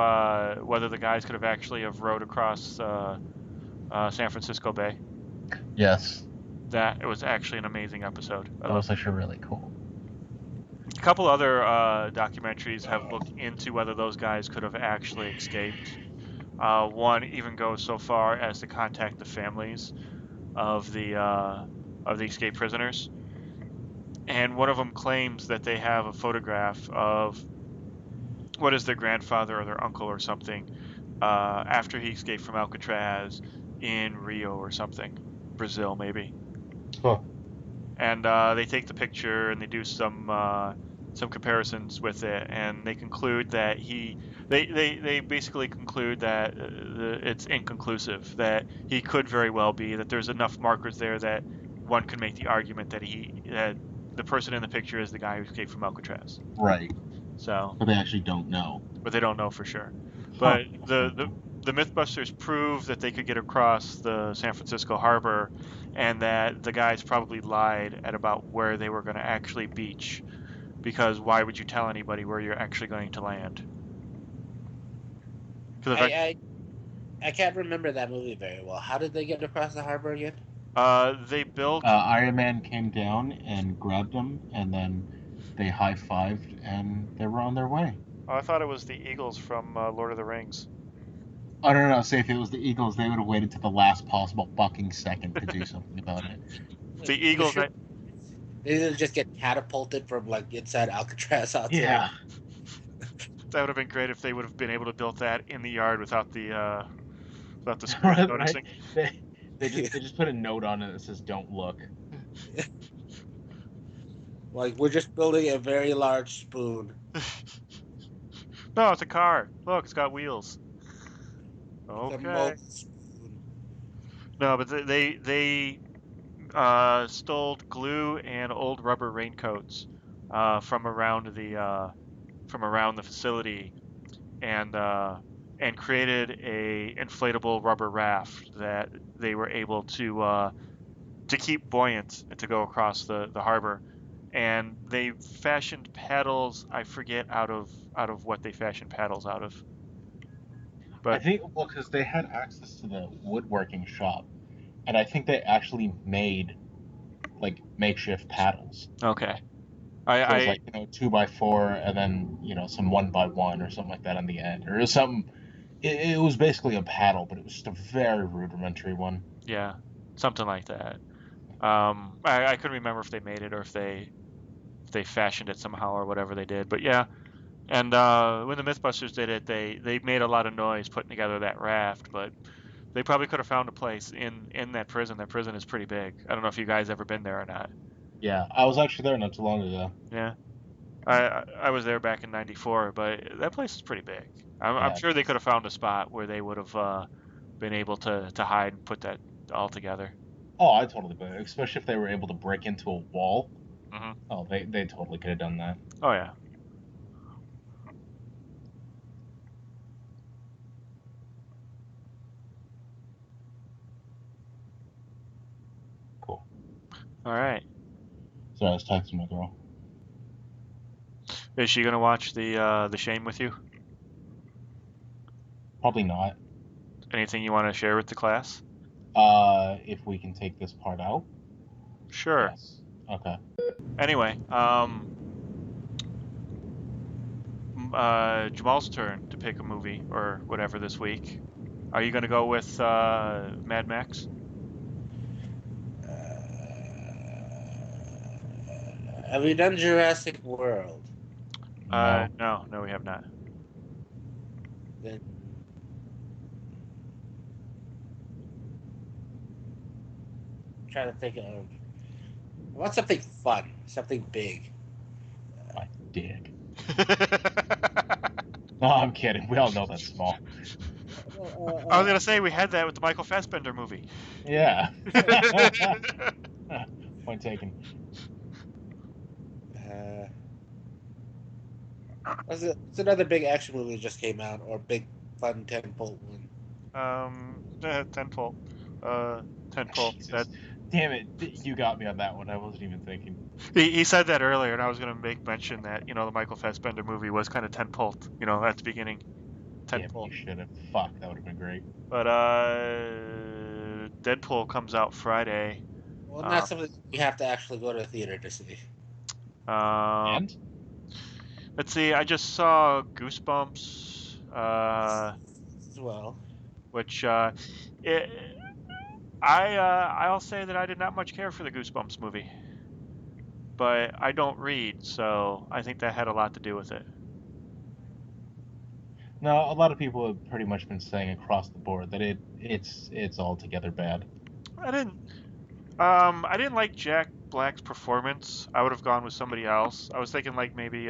whether the guys could have actually have rowed across San Francisco Bay? Yes, That it was actually an amazing episode. that was actually really cool. A couple other documentaries have looked into whether those guys could have actually escaped. One even goes so far as to contact the families of the escaped prisoners, and one of them claims that they have a photograph of what is their grandfather or their uncle or something after he escaped from Alcatraz in Rio or something, Brazil maybe. Huh. And they take the picture and they do some comparisons with it, and they conclude that they basically conclude that it's inconclusive, that he could very well be, that there's enough markers there that one could make the argument that that the person in the picture is the guy who escaped from Alcatraz. Right. So, But they actually don't know. but they don't know for sure. Huh. But the Mythbusters prove that they could get across the San Francisco harbor, and that the guys probably lied at about where they were going to actually beach, because why would you tell anybody where you're actually going to land? I can't remember that movie very well. How did they get across the harbor again? They built. Iron Man came down and grabbed him, and then they high-fived, and they were on their way. I thought it was the Eagles from Lord of the Rings. I don't know. Say if it was the Eagles, they would have waited to the last possible fucking second to do something about it. The Eagles. Sure? They didn't just get catapulted from like inside Alcatraz out Yeah. That would have been great if they would have been able to build that in the yard without the screws Right, noticing. right. They just put a note on it that says "Don't look." Like, we're just building a very large spoon. No, it's a car. Look, it's got wheels. The Okay. mobile spoon. No, but they stole glue and old rubber raincoats from around the facility, and created a inflatable rubber raft that they were able to keep buoyant and to go across the harbor. And they fashioned paddles. I forget out of what they fashioned paddles out of. I But think because they had access to the woodworking shop, and I think they actually made like makeshift paddles. okay, So it was I like 2x4, and then some 1x1 or something like that on the end, or something. It was basically a paddle, but it was just a very rudimentary one. yeah, something like that. I couldn't remember if they made it or if they fashioned it somehow or whatever they did. But yeah, and when the Mythbusters did it, they made a lot of noise putting together that raft, but they probably could have found a place in that prison. That prison is pretty big. I don't know if you guys ever been there or not. Yeah, I was actually there not too long ago. Yeah, I was there back in '94, but that place is pretty big. I'm Yeah. sure they could have found a spot where they would have been able to hide and put that all together. Oh, I totally believe it, especially if they were able to break into a wall. Oh, they totally could have done that. Oh yeah. Cool. All right. So I was texting my girl. Is she gonna watch the Shame with you? Probably not. Anything you want to share with the class? If we can take this part out. Sure. Yes. Okay. Anyway, Jamal's turn to pick a movie or whatever this week. Are you gonna go with Mad Max? Have we done Jurassic World? No. No, we have not. Then I'm trying to think of. I want something fun, something big. My dick. No, I'm kidding. We all know that's small. I was gonna say we had that with the Michael Fassbender movie. Yeah. Point taken. What's another big action movie that just came out, or big fun tentpole one? Tentpole. Tentpole. Jesus. That Damn it. You got me on that one. I wasn't even thinking. he said that earlier, and I was gonna make mention that the Michael Fassbender movie was kind of tentpole, at the beginning. Damn, you Tentpole. should have. Fuck, that would have been great. But Deadpool comes out Friday. Well, not something you have to actually go to a theater to see. And? Let's see. I just saw Goosebumps. As well. Which I'll say that I did not much care for the Goosebumps movie, but I don't read, so I think that had a lot to do with it. No, a lot of people have pretty much been saying across the board that it's altogether bad. I didn't like Jack Black's performance. I would have gone with somebody else. I was thinking like maybe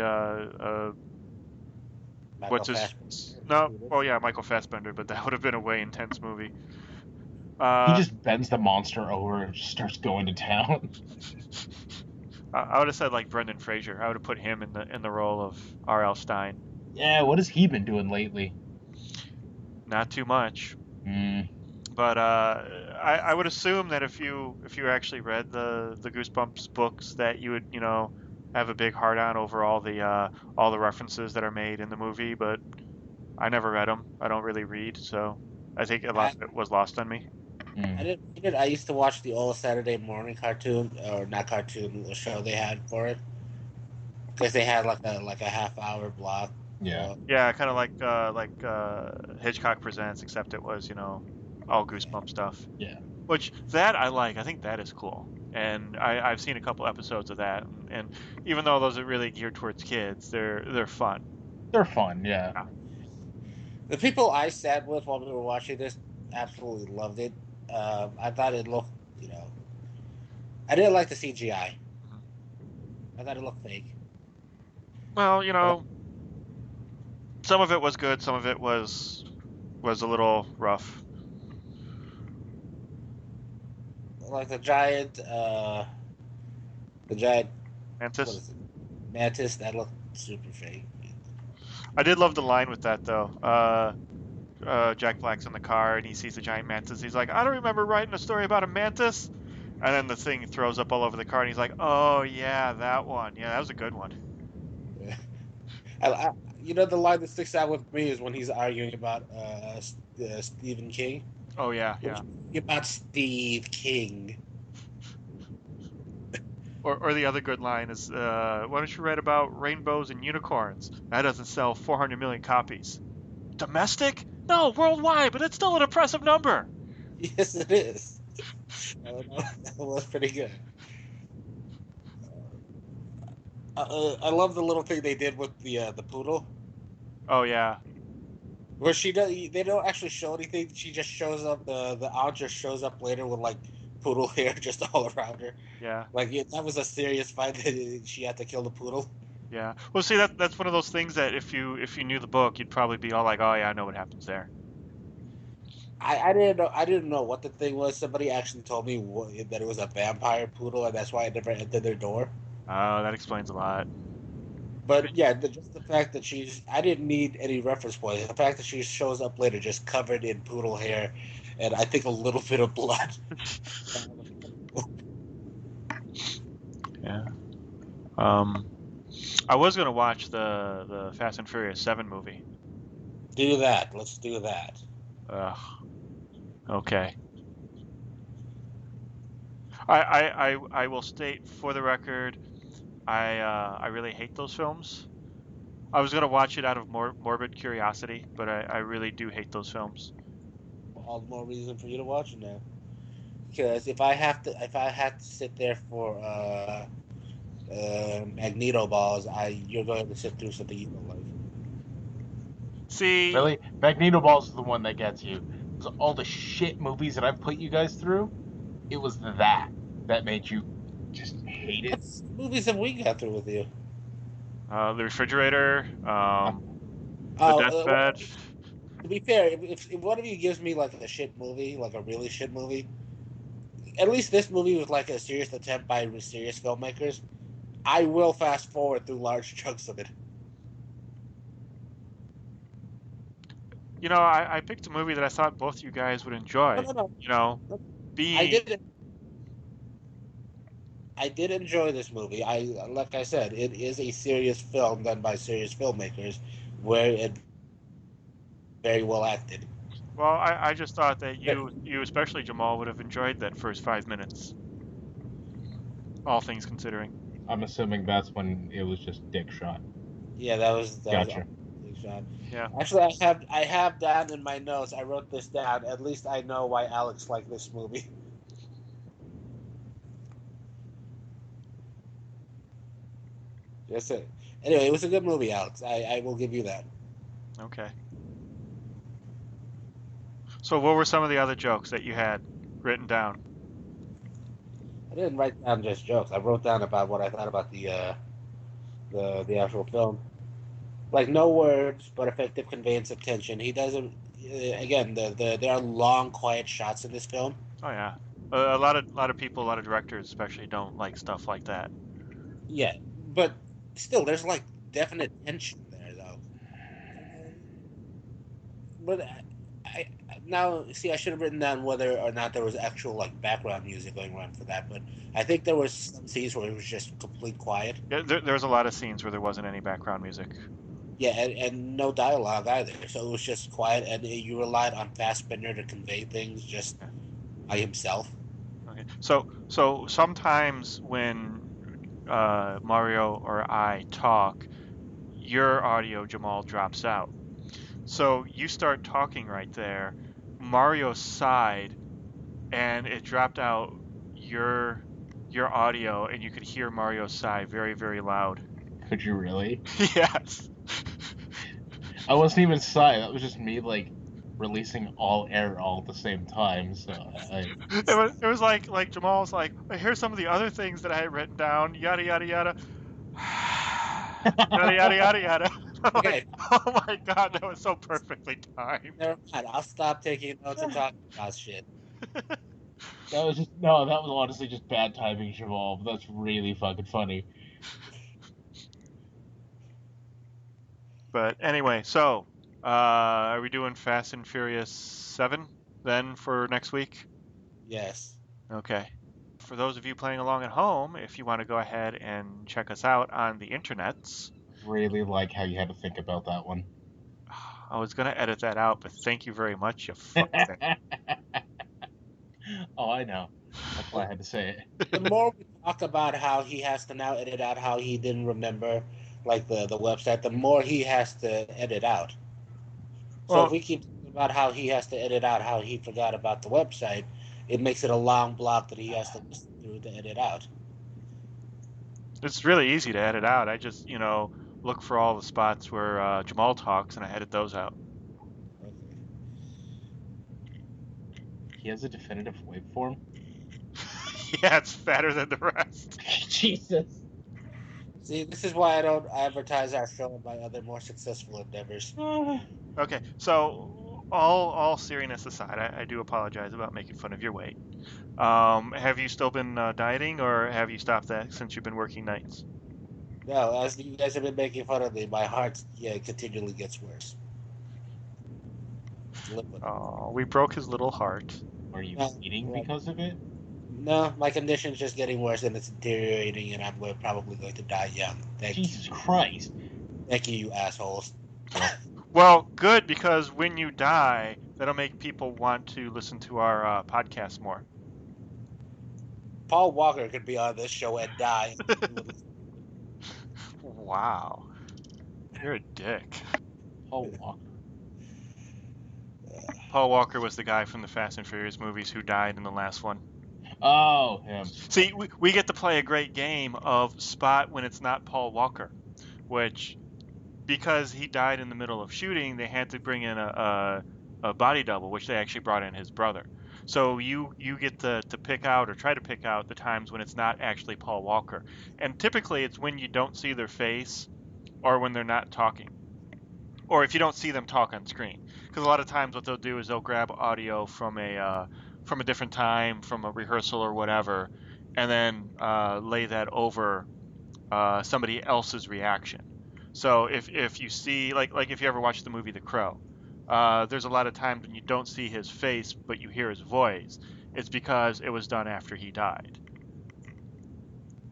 what's his no? Oh yeah, Michael Fassbender, but that would have been a way intense movie. He just bends the monster over and just starts going to town. I would have said like Brendan Fraser. I would have put him in the role of R.L. Stein. Yeah, what has he been doing lately? Not too much. But I would assume that if you actually read the Goosebumps books, that you would have a big heart on over all the references that are made in the movie. But I never read them. I don't really read, so I think a lot of it was lost on me. I didn't read it. I used to watch the old Saturday morning cartoon, or not cartoon, the show they had for it, because they had like a half-hour block. Yeah. Yeah, kind of like Hitchcock Presents, except it was all Goosebump stuff. Yeah. Which that I like. I think that is cool, and I've seen a couple episodes of that, and even though those are really geared towards kids, they're fun. They're fun, yeah. The people I sat with while we were watching this absolutely loved it. I thought it looked, I didn't like the CGI. I thought it looked fake. Well, some of it was good, some of it was a little rough. Like the giant Mantis? what is it? Mantis, that looked super fake. I did love the line with that though. Jack Black's in the car and he sees the giant mantis. He's like, I don't remember writing a story about a mantis. And then the thing throws up all over the car and he's like, oh yeah, that one. Yeah, that was a good one. Yeah. The line that sticks out with me is when he's arguing about Stephen King. Oh yeah. About Steve King. Or the other good line is, why don't you write about rainbows and unicorns? That doesn't sell 400 million copies. Domestic? No, worldwide, but it's still an impressive number. Yes, it is. That was pretty good. I love the little thing they did with the poodle. Oh yeah. Where they don't actually show anything. She just shows up. The aunt just shows up later with like poodle hair just all around her. Yeah. Like that was a serious fight that she had to kill the poodle. Yeah. Well, see, that's one of those things that if you knew the book, you'd probably be all like, oh yeah, I know what happens there. I didn't know what the thing was. Somebody actually told me that it was a vampire poodle, and that's why I never entered their door. Oh, that explains a lot. But yeah, just the fact that I didn't need any reference points. The fact that she shows up later just covered in poodle hair and I think a little bit of blood. Yeah. Um, I was gonna watch the Fast and Furious 7 movie. Do that. Let's do that. Ugh. Okay. I will state for the record, I really hate those films. I was gonna watch it out of morbid curiosity, but I really do hate those films. All the more reason for you to watch it now. Because if I have to sit there for Magneto balls, you're going to sit through something you don't like. See, Really? Magneto Balls is the one that gets you. So all the shit movies that I've put you guys through, it was that made you just hate it. What movies have we got through with you? the refrigerator, the Oh, deathbed. to be fair, if one of you gives me like a shit movie, like a really shit movie, at least this movie was like a serious attempt by serious filmmakers. I will fast forward through large chunks of it. You know, I picked a movie that I thought both you guys would No, enjoy. no, no. You know, no. I being did. I did enjoy this movie. Like I said, it is a serious film done by serious filmmakers, where it very well acted. well, I just thought that you especially Jamal would have enjoyed that first 5 minutes, all things considering. I'm assuming that's when it was just dick shot. Yeah, that was Gotcha. big shot. Yeah. Actually, I have down in my notes. I wrote this down. At least I know why Alex liked this movie. That's it. Anyway, it was a good movie, Alex. I will give you that. Okay. So what were some of the other jokes that you had written down? I didn't write down just jokes. I wrote down about what I thought about the actual film. Like no words, but effective conveyance of tension. He doesn't. Again, there are long, quiet shots in this film. Oh yeah. A lot of people, a lot of directors especially don't like stuff like that. Yeah, but still, there's like definite tension there, though. But now see, I should have written down whether or not there was actual like background music going on for that. But I think there was some scenes where it was just complete quiet. Yeah, there's a lot of scenes where there wasn't any background music. Yeah, and no dialogue either. So it was just quiet, and you relied on Fassbender to convey things just Yeah. by himself. Okay. So sometimes when Mario or I talk, your audio, Jamal, drops out. So you start talking right there. Mario sighed, and it dropped out your your audio, and you could hear Mario sigh very, very loud. Could you really? Yes. I wasn't even sighing. That was just me like releasing all air all at the same time. So It was like Jamal's like, here's some of the other things that I had written down, yada yada yada. Yada yada yada yada. I'm like, Okay, oh my god, that was so perfectly timed. never mind. I'll stop taking notes and talking about shit. that was just no. That was honestly just bad timing, Jamal. But that's really fucking funny. But anyway, so are we doing Fast and Furious 7 then for next week? Yes. Okay. For those of you playing along at home, if you want to go ahead and check us out on the internets, Really like how you had to think about that one. I was going to edit that out, but thank you very much, you fuckthing. Oh, I know. That's why I had to say it. The more we talk about how he has to now edit out how he didn't remember, like the website, the more he has to edit out. So if Well, we keep talking about how he has to edit out how he forgot about the website, it makes it a long block that he has to listen through to edit out. it's really easy to edit out. I just, look for all the spots where Jamal talks and I edit those out. Okay. He has a definitive waveform. Yeah, it's fatter than the rest. Jesus. See, this is why I don't advertise our show in my other more successful endeavors. Okay, so all seriousness aside, I do apologize about making fun of your weight. Have you still been dieting, or have you stopped that since you've been working nights? No, as you guys have been making fun of me, my heart continually gets worse. Live with it. Oh, we broke his little heart. Are you No, eating like, because of it? no, my condition's just getting worse and it's deteriorating, and probably going to die young. Jesus Christ. Thank you, you assholes. Well, good, because when you die, that'll make people want to listen to our podcast more. Paul Walker could be on this show and die. Wow, you're a dick. Paul Walker. Paul Walker was the guy from the Fast and Furious movies who died in the last one. Oh, him. See, we get to play a great game of spot when it's not Paul Walker, which, because he died in the middle of shooting, they had to bring in a body double, which they actually brought in his brother. So you get to pick out, or try to pick out, the times when it's not actually Paul Walker. And typically it's when you don't see their face, or when they're not talking, or if you don't see them talk on screen. Because a lot of times what they'll do is they'll grab audio from a different time, from a rehearsal or whatever, and then lay that over somebody else's reaction. So if you see, like if you ever watch the movie The Crow, there's a lot of times when you don't see his face but you hear his voice. It's because it was done after he died.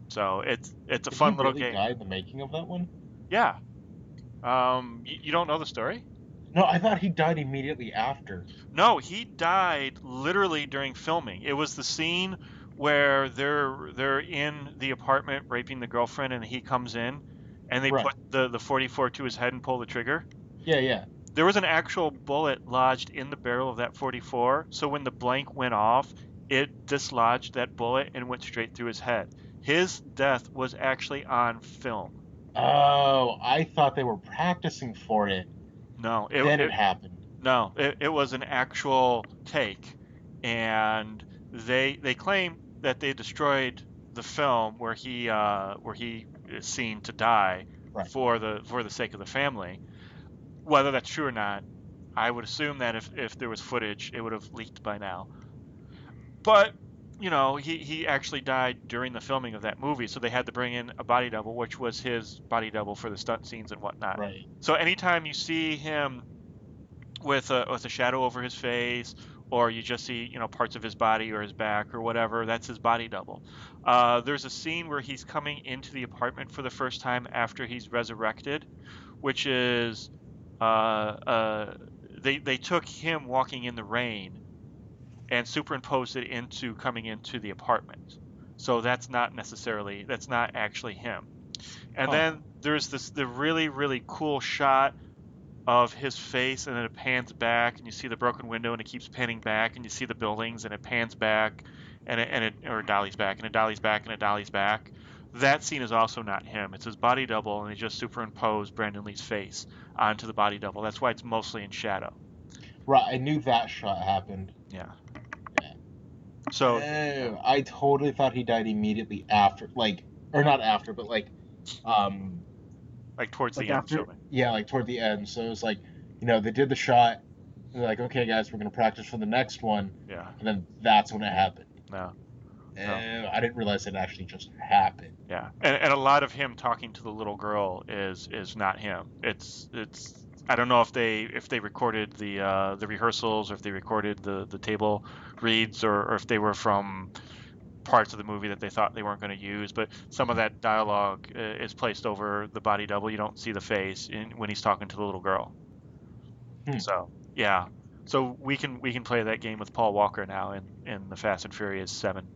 So it's a Did fun he little really game. die in the making of that one? Yeah. You don't know the story? No, I thought he died immediately after. No, he died literally during filming. It was the scene where they're in the apartment raping the girlfriend, and he comes in, and they Right. put the 44 to his head and pull the trigger. Yeah, yeah. There was an actual bullet lodged in the barrel of that 44, so when the blank went off, it dislodged that bullet and went straight through his head. His death was actually on film. Oh, I thought they were practicing for it. No, Then it happened. No, it was an actual take, and they claim that they destroyed the film where he is seen to die Right. for the sake of the family. Whether that's true or not, I would assume that if there was footage, it would have leaked by now. But he actually died during the filming of that movie, so they had to bring in a body double, which was his body double for the stunt scenes and whatnot. Right. So anytime you see him with a shadow over his face, or you just see parts of his body or his back or whatever, that's his body double. There's a scene where he's coming into the apartment for the first time after he's resurrected, which is they took him walking in the rain and superimposed it into coming into the apartment. So that's not actually him. And then there's the really, really cool shot of his face, and then it pans back, and you see the broken window, and it keeps panning back, and you see the buildings, and it pans back, and it or dollies back, and it dollies back, and it dollies back. That scene is also not him. It's his body double, and they just superimposed Brandon Lee's face onto the body double. That's why it's mostly in shadow. Right, I knew that shot happened. Yeah. Yeah. So Oh, I totally thought he died immediately after, or not after, but towards the end after, filming. yeah, toward the end. So it was they did the shot, and they're like, okay, guys, we're gonna practice for the next one. Yeah. And then that's when it happened. No. I didn't realize it actually just happened. Yeah, and a lot of him talking to the little girl is not him. It's I don't know if they recorded the rehearsals, or if they recorded the table reads, or if they were from parts of the movie that they thought they weren't going to use. But some of that dialogue is placed over the body double. You don't see the face when he's talking to the little girl. So yeah, so we can play that game with Paul Walker now in the Fast and Furious 7.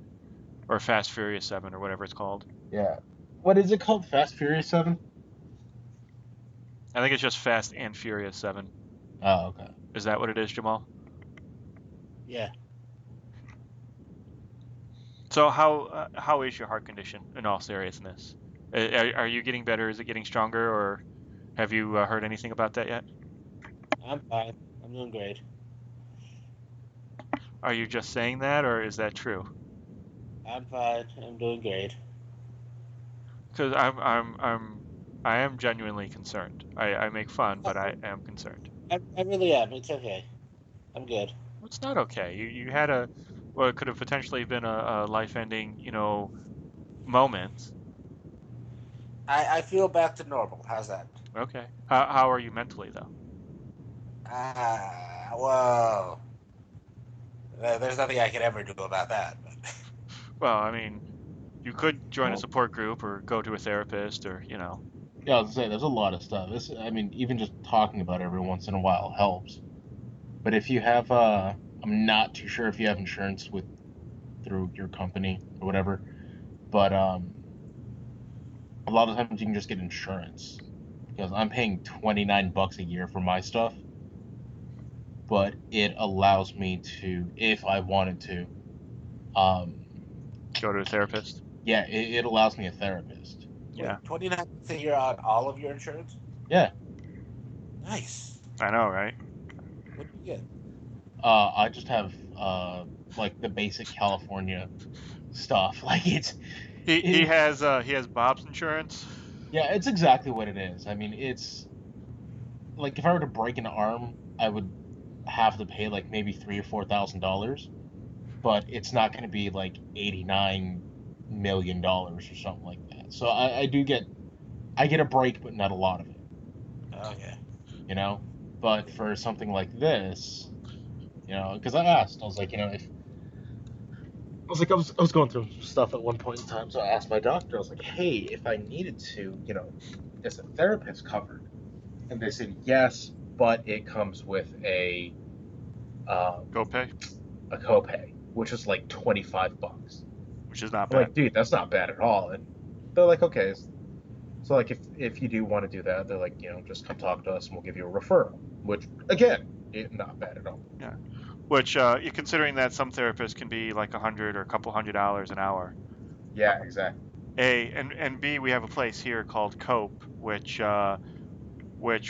Or Fast Furious 7, or whatever it's called. Yeah. What is it called? Fast Furious 7? I think it's just Fast and Furious 7. Oh, okay. Is that what it is, Jamal? Yeah. So how is your heart condition, in all seriousness? Are you getting better? Is it getting stronger? Or have you heard anything about that yet? I'm fine. I'm doing great. Are you just saying that, or is that true? I'm fine. I'm doing great. Because I am genuinely concerned. I make fun, but I am concerned. I really am. It's okay. I'm good. It's not okay. You had a Well, it could have potentially been a life-ending, moment. I feel back to normal. How's that? Okay. How are you mentally though? Whoa. There's nothing I can ever do about that. Well, I mean, you could join a Well, support group or go to a therapist or. yeah, I was gonna say there's a lot of stuff. I mean, even just talking about it every once in a while helps. But if you have, I'm not too sure if you have insurance through your company or whatever, but a lot of times you can just get insurance because I'm paying $29 a year for my stuff, but it allows me to, if I wanted to, um, Go to a therapist. yeah, it allows me a therapist. Yeah, Wait, 29 a year on all of your insurance? Yeah, Nice. I know, right? What do you get? I just have like the basic California stuff. Like He it, has Bob's insurance. yeah, it's exactly what it is. I mean, it's like if I were to break an arm, I would have to pay like maybe $3,000 or $4,000, but it's not going to be like $89 million or something like that. So I get a break, but not a lot of it, Oh, yeah. you know. But for something like this, because I asked, I was like, if I was going through stuff at one point in time, so I asked my doctor, I was like, hey, if I needed to, is a therapist covered? And they said yes, but it comes with um, Go pay, a copay, which is like $25. which is not I'm bad. like, dude, that's not bad at all. And they're like, okay, so like if you do want to do that, they're like, just come talk to us and we'll give you a referral, which again, not bad at all. Yeah. Which you're considering that some therapists can be like $100 or a couple $100 an hour. Yeah, exactly. And B, we have a place here called Cope, which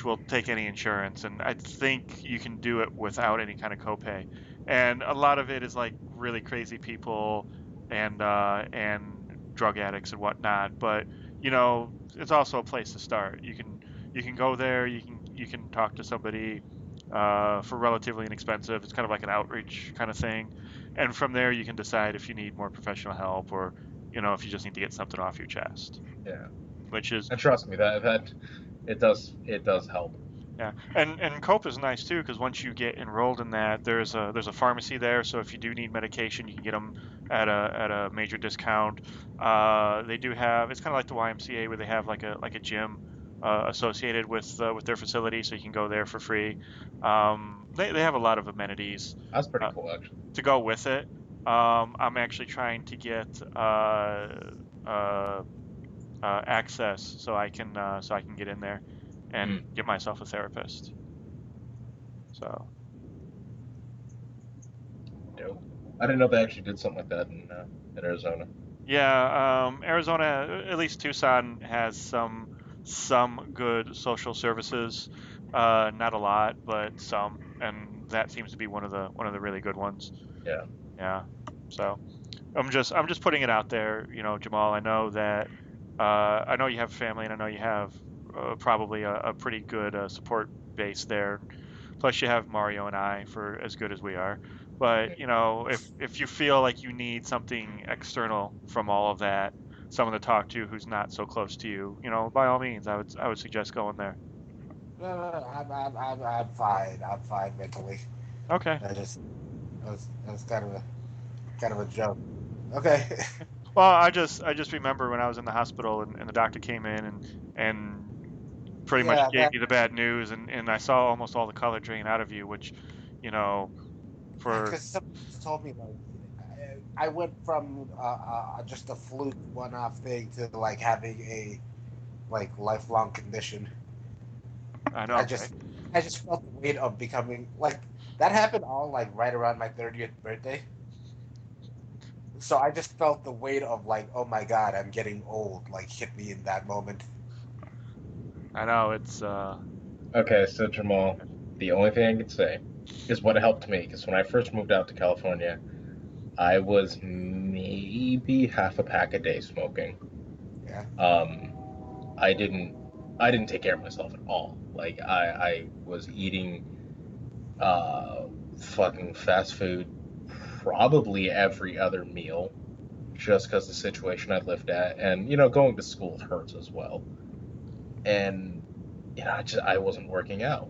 will take any insurance, and I think you can do it without any kind of copay. And a lot of it is like really crazy people and drug addicts and whatnot. But it's also a place to start. You can go there. You can talk to somebody for relatively inexpensive. It's kind of like an outreach kind of thing, and from there you can decide if you need more professional help or if you just need to get something off your chest, Yeah, which is. and trust me, that it does help. Yeah, and Cope is nice too because once you get enrolled in that, there's a pharmacy there. So if you do need medication, you can get them at a major discount. They do have, it's kind of like the YMCA where they have like a gym associated with their facility, so you can go there for free. They have a lot of amenities That's pretty uh, cool, actually. to go with it. I'm actually trying to get uh, access so I can get in there and Hmm. get myself a therapist. So Dope. I didn't know they actually did something like that in Arizona. yeah, Arizona, at least Tucson, has some good social services. Not a lot, but some, and that seems to be one of the really good ones. Yeah. Yeah. So I'm just putting it out there, Jamal. I know you have family, and I know you have probably a pretty good support base there. Plus, you have Mario and I for as good as we are. But if you feel like you need something external from all of that, someone to talk to who's not so close to you, by all means, I would suggest going there. No, I'm fine. I'm fine mentally. Okay. I just, that was kind of a joke. Okay. Well, I just remember when I was in the hospital and the doctor came in and pretty much Yeah, gave me the bad news, and I saw almost all the color drain out of you, which, you know, yeah, for because someone just told me like I went from just a fluke one-off thing to like having a like lifelong condition. I I know, right? just I just felt the weight of becoming like that happened all like right around my 30th birthday. So I just felt the weight of like, oh my God, I'm getting old, like hit me in that moment. I know it's Okay, so Jamal, the only thing I can say is what helped me, because when I first moved out to California, I was maybe half a pack a day smoking. Yeah. Um, I didn't I didn't take care of myself at all. Like I was eating fucking fast food probably every other meal, just because the situation I lived at, and going to school hurts as well. And I wasn't working out,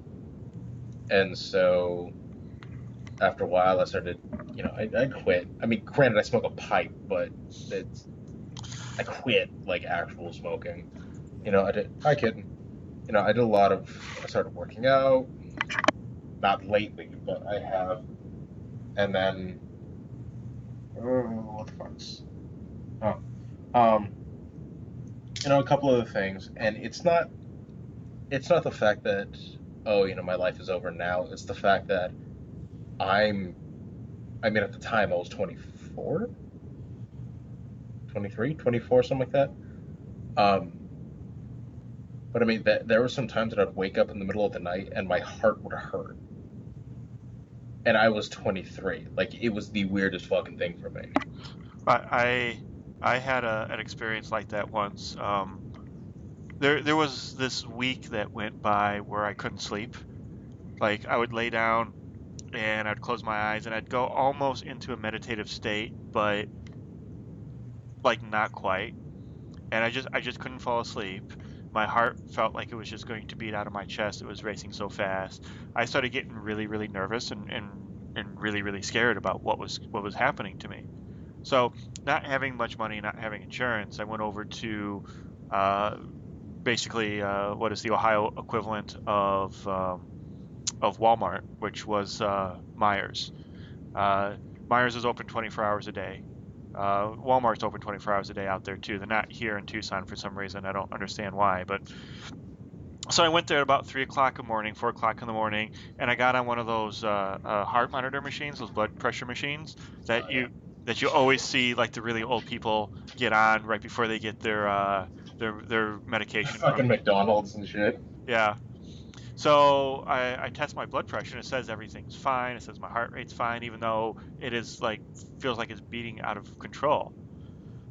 and so after a while I started, I quit. I mean, granted, I smoke a pipe, but it's I quit like actual smoking. I kid. I did a lot of. I started working out, not lately, but I have, and then what the fuck's oh um a couple other things, and it's not the fact that, oh, my life is over now. It's the fact that I'm I mean, at the time I was 24, 23, 24, something like that. Um, but I mean, there were some times that I'd wake up in the middle of the night and my heart would hurt. And I was 23. Like, it was the weirdest fucking thing for me. I had an experience like that once. There was this week that went by where I couldn't sleep. Like I would lay down and I'd close my eyes and I'd go almost into a meditative state, but like not quite. And I just couldn't fall asleep. My heart felt like it was just going to beat out of my chest. It was racing so fast. I started getting really, really nervous and really, really scared about what was happening to me. So, not having much money, not having insurance, I went over to uh, basically what is the Ohio equivalent of Walmart, which was Myers. Uh, Myers is open 24 hours a day. Walmart's open 24 hours a day out there too. They're not here in Tucson for some reason. I don't understand why, but so I went there at about 3 o'clock in the morning, 4 o'clock in the morning, and I got on one of those heart monitor machines, those blood pressure machines that Oh, yeah. you always see like the really old people get on right before they get their medication from. Fucking McDonald's and shit. Yeah. So I test my blood pressure and it says everything's fine. It says my heart rate's fine, even though it is like feels like it's beating out of control.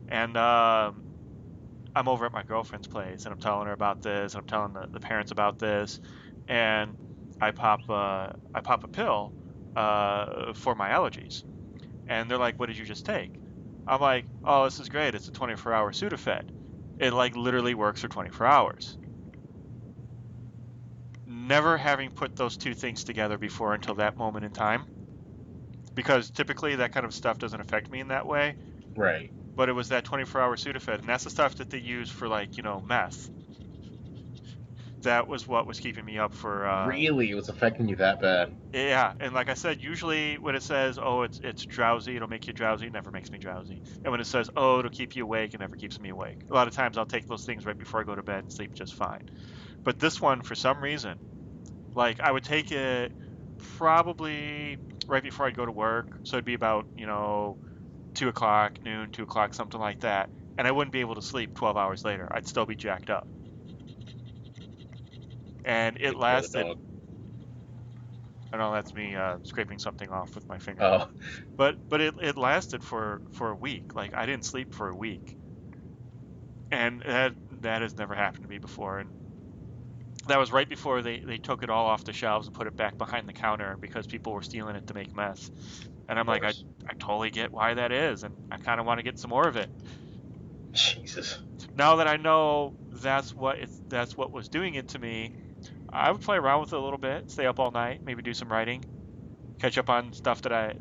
And I'm over at my girlfriend's place and I'm telling her about this. And I'm telling the parents about this, and I pop a pill for my allergies, and they're like, "What did you just take?" I'm like, "Oh, this is great. It's a 24-hour Sudafed. It like literally works for 24 hours." Never having put those two things together before until that moment in time, because typically that kind of stuff doesn't affect me in that way. Right. But it was that 24-hour Sudafed, and that's the stuff that they use for like meth. That was what was keeping me up for Really? It was affecting you that bad? yeah. And like I said, usually when it says, oh, it's drowsy, it'll make you drowsy, it never makes me drowsy. And when it says, oh, it'll keep you awake, it never keeps me awake. A lot of times I'll take those things right before I go to bed and sleep just fine. But this one, for some reason, like I would take it probably right before I'd go to work, so it'd be about 2 o'clock, noon, 2 o'clock, something like that, and I wouldn't be able to sleep 12 hours later. I'd still be jacked up. And it Take care of the lasted. dog. I know that's me scraping something off with my fingernail. Oh, But it lasted for a week. Like I didn't sleep for a week, and that has never happened to me before. And that was right before they took it all off the shelves and put it back behind the counter because people were stealing it to make meth. And I'm of like, I course. I totally get why that is, and I kind of want to get some more of it. Jesus. Now that I know that's what was doing it to me, I would play around with it a little bit, stay up all night, maybe do some writing, catch up on stuff that I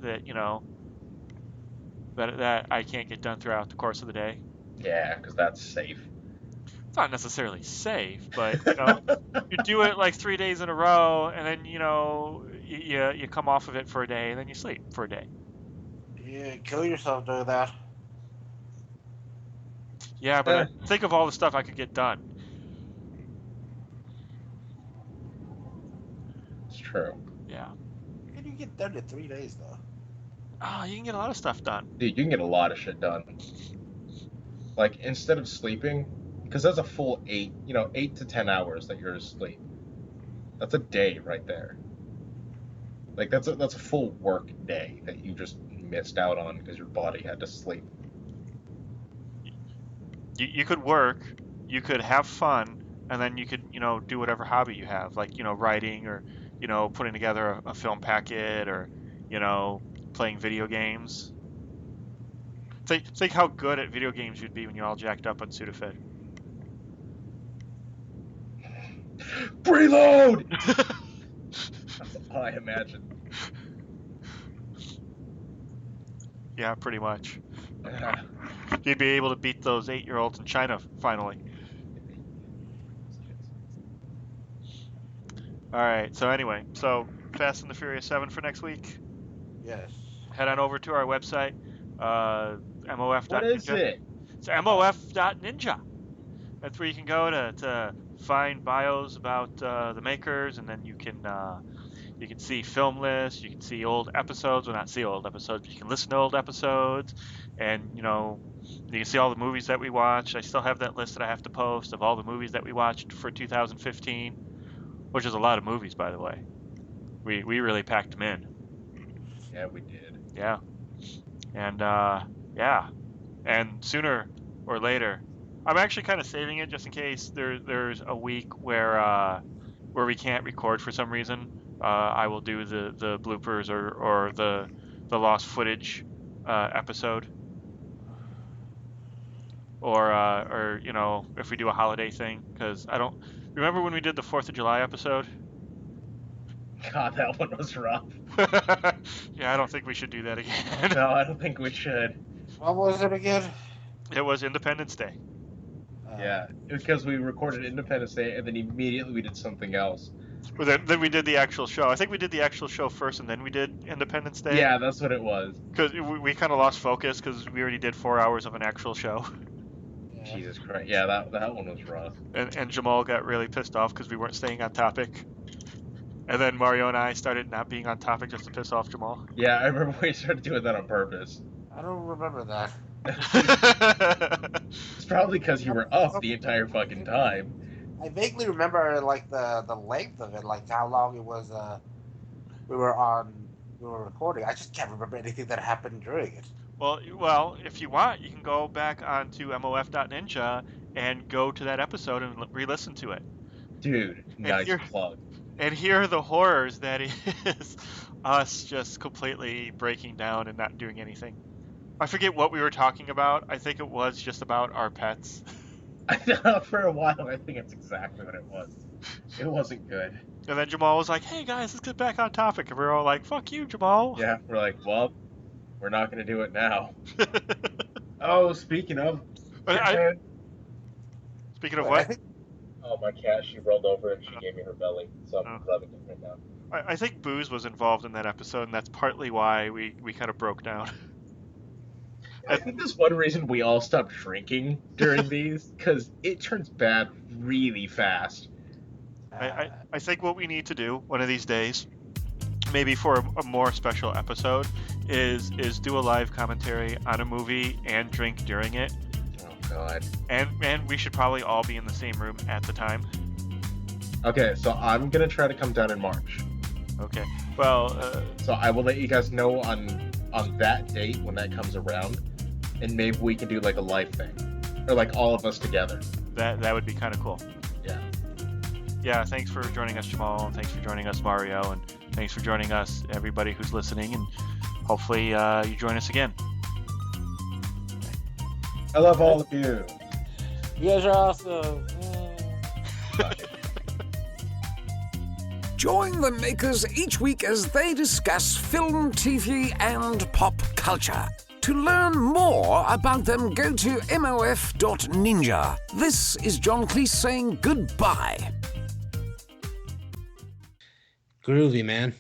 can't get done throughout the course of the day. Yeah, because that's safe. It's not necessarily safe, but you do it like 3 days in a row, and then you come off of it for a day, and then you sleep for a day. Yeah, kill yourself doing that. Yeah, but Eh, think of all the stuff I could get done. it's true. Yeah. How can you get done in 3 days, though? Oh, you can get a lot of stuff done. Dude, you can get a lot of shit done. Like, instead of sleeping, because that's a full 8 to 10 hours that you're asleep. That's a day right there. Like, that's a full work day that you just missed out on because your body had to sleep. You could work, you could have fun, and then you could do whatever hobby you have, like writing or putting together a film packet or you know playing video games. Think how good at video games you'd be when you're all jacked up on Sudafed. Preload! That's all I imagine. Yeah, pretty much. You'd be able to beat those 8-year-olds in China finally. All right. So anyway, Fast and the Furious 7 for next week. Yes. Head on over to our website, mof.ninja. What is it? It's mof.ninja. That's where you can go to find bios about the makers, and then you can see film lists, you can see old episodes. Well, not see old episodes, but you can listen to old episodes, and you can see all the movies that we watched. I still have that list that I have to post of all the movies that we watched for 2015, which is a lot of movies, by the way. We really packed them in. Yeah, we did. Yeah. And and sooner or later, I'm actually kind of saving it just in case there's a week where we can't record for some reason. I will do the bloopers or the lost footage episode, or if we do a holiday thing, because I don't remember when we did the 4th of July episode. God, that one was rough. Yeah, I don't think we should do that again. No, I don't think we should. What was it again? It was Independence Day. Yeah, because we recorded Independence Day and then immediately we did something else. Well, then we did the actual show. I think we did the actual show first, and then we did Independence Day. Yeah, that's what it was. Because we kind of lost focus because we already did 4 hours of an actual show. Yeah. Jesus Christ. Yeah, that one was rough. And Jamal got really pissed off because we weren't staying on topic. And then Mario and I started not being on topic just to piss off Jamal. Yeah, I remember we started doing that on purpose. I don't remember that. It's probably because you were up the entire fucking time. I vaguely remember like the length of it, like how long it was. We were recording. I just can't remember anything that happened during it. Well, if you want, you can go back onto mof.ninja and go to that episode and re-listen to it. Dude, nice plug. And hear the horrors that is us just completely breaking down and not doing anything. I forget what we were talking about. I think it was just about our pets. For a while, I think it's exactly what it was. It wasn't good. And then Jamal was like, hey guys, let's get back on topic. And we were all like, fuck you, Jamal. Yeah, we're like, well, we're not going to do it now. Oh, speaking of... Speaking of what? Oh, my cat, she rolled over and she gave me her belly, so I'm rubbing it right now. I think booze was involved in that episode, and that's partly why we kind of broke down. I think there's one reason we all stopped drinking during these, because it turns bad really fast. I think what we need to do one of these days, maybe for a more special episode, is do a live commentary on a movie and drink during it. Oh, God. And we should probably all be in the same room at the time. Okay, so I'm going to try to come down in March. Okay. Well... so I will let you guys know on that date when that comes around, and maybe we can do like a live thing. Or like all of us together. That would be kind of cool. Yeah. Yeah, thanks for joining us, Jamal, and thanks for joining us, Mario, and thanks for joining us, everybody who's listening, and hopefully you join us again. I love all of you. You guys are awesome. Join the makers each week as they discuss film, TV, and pop culture. To learn more about them, go to mof.ninja. This is John Cleese saying goodbye. Groovy, man.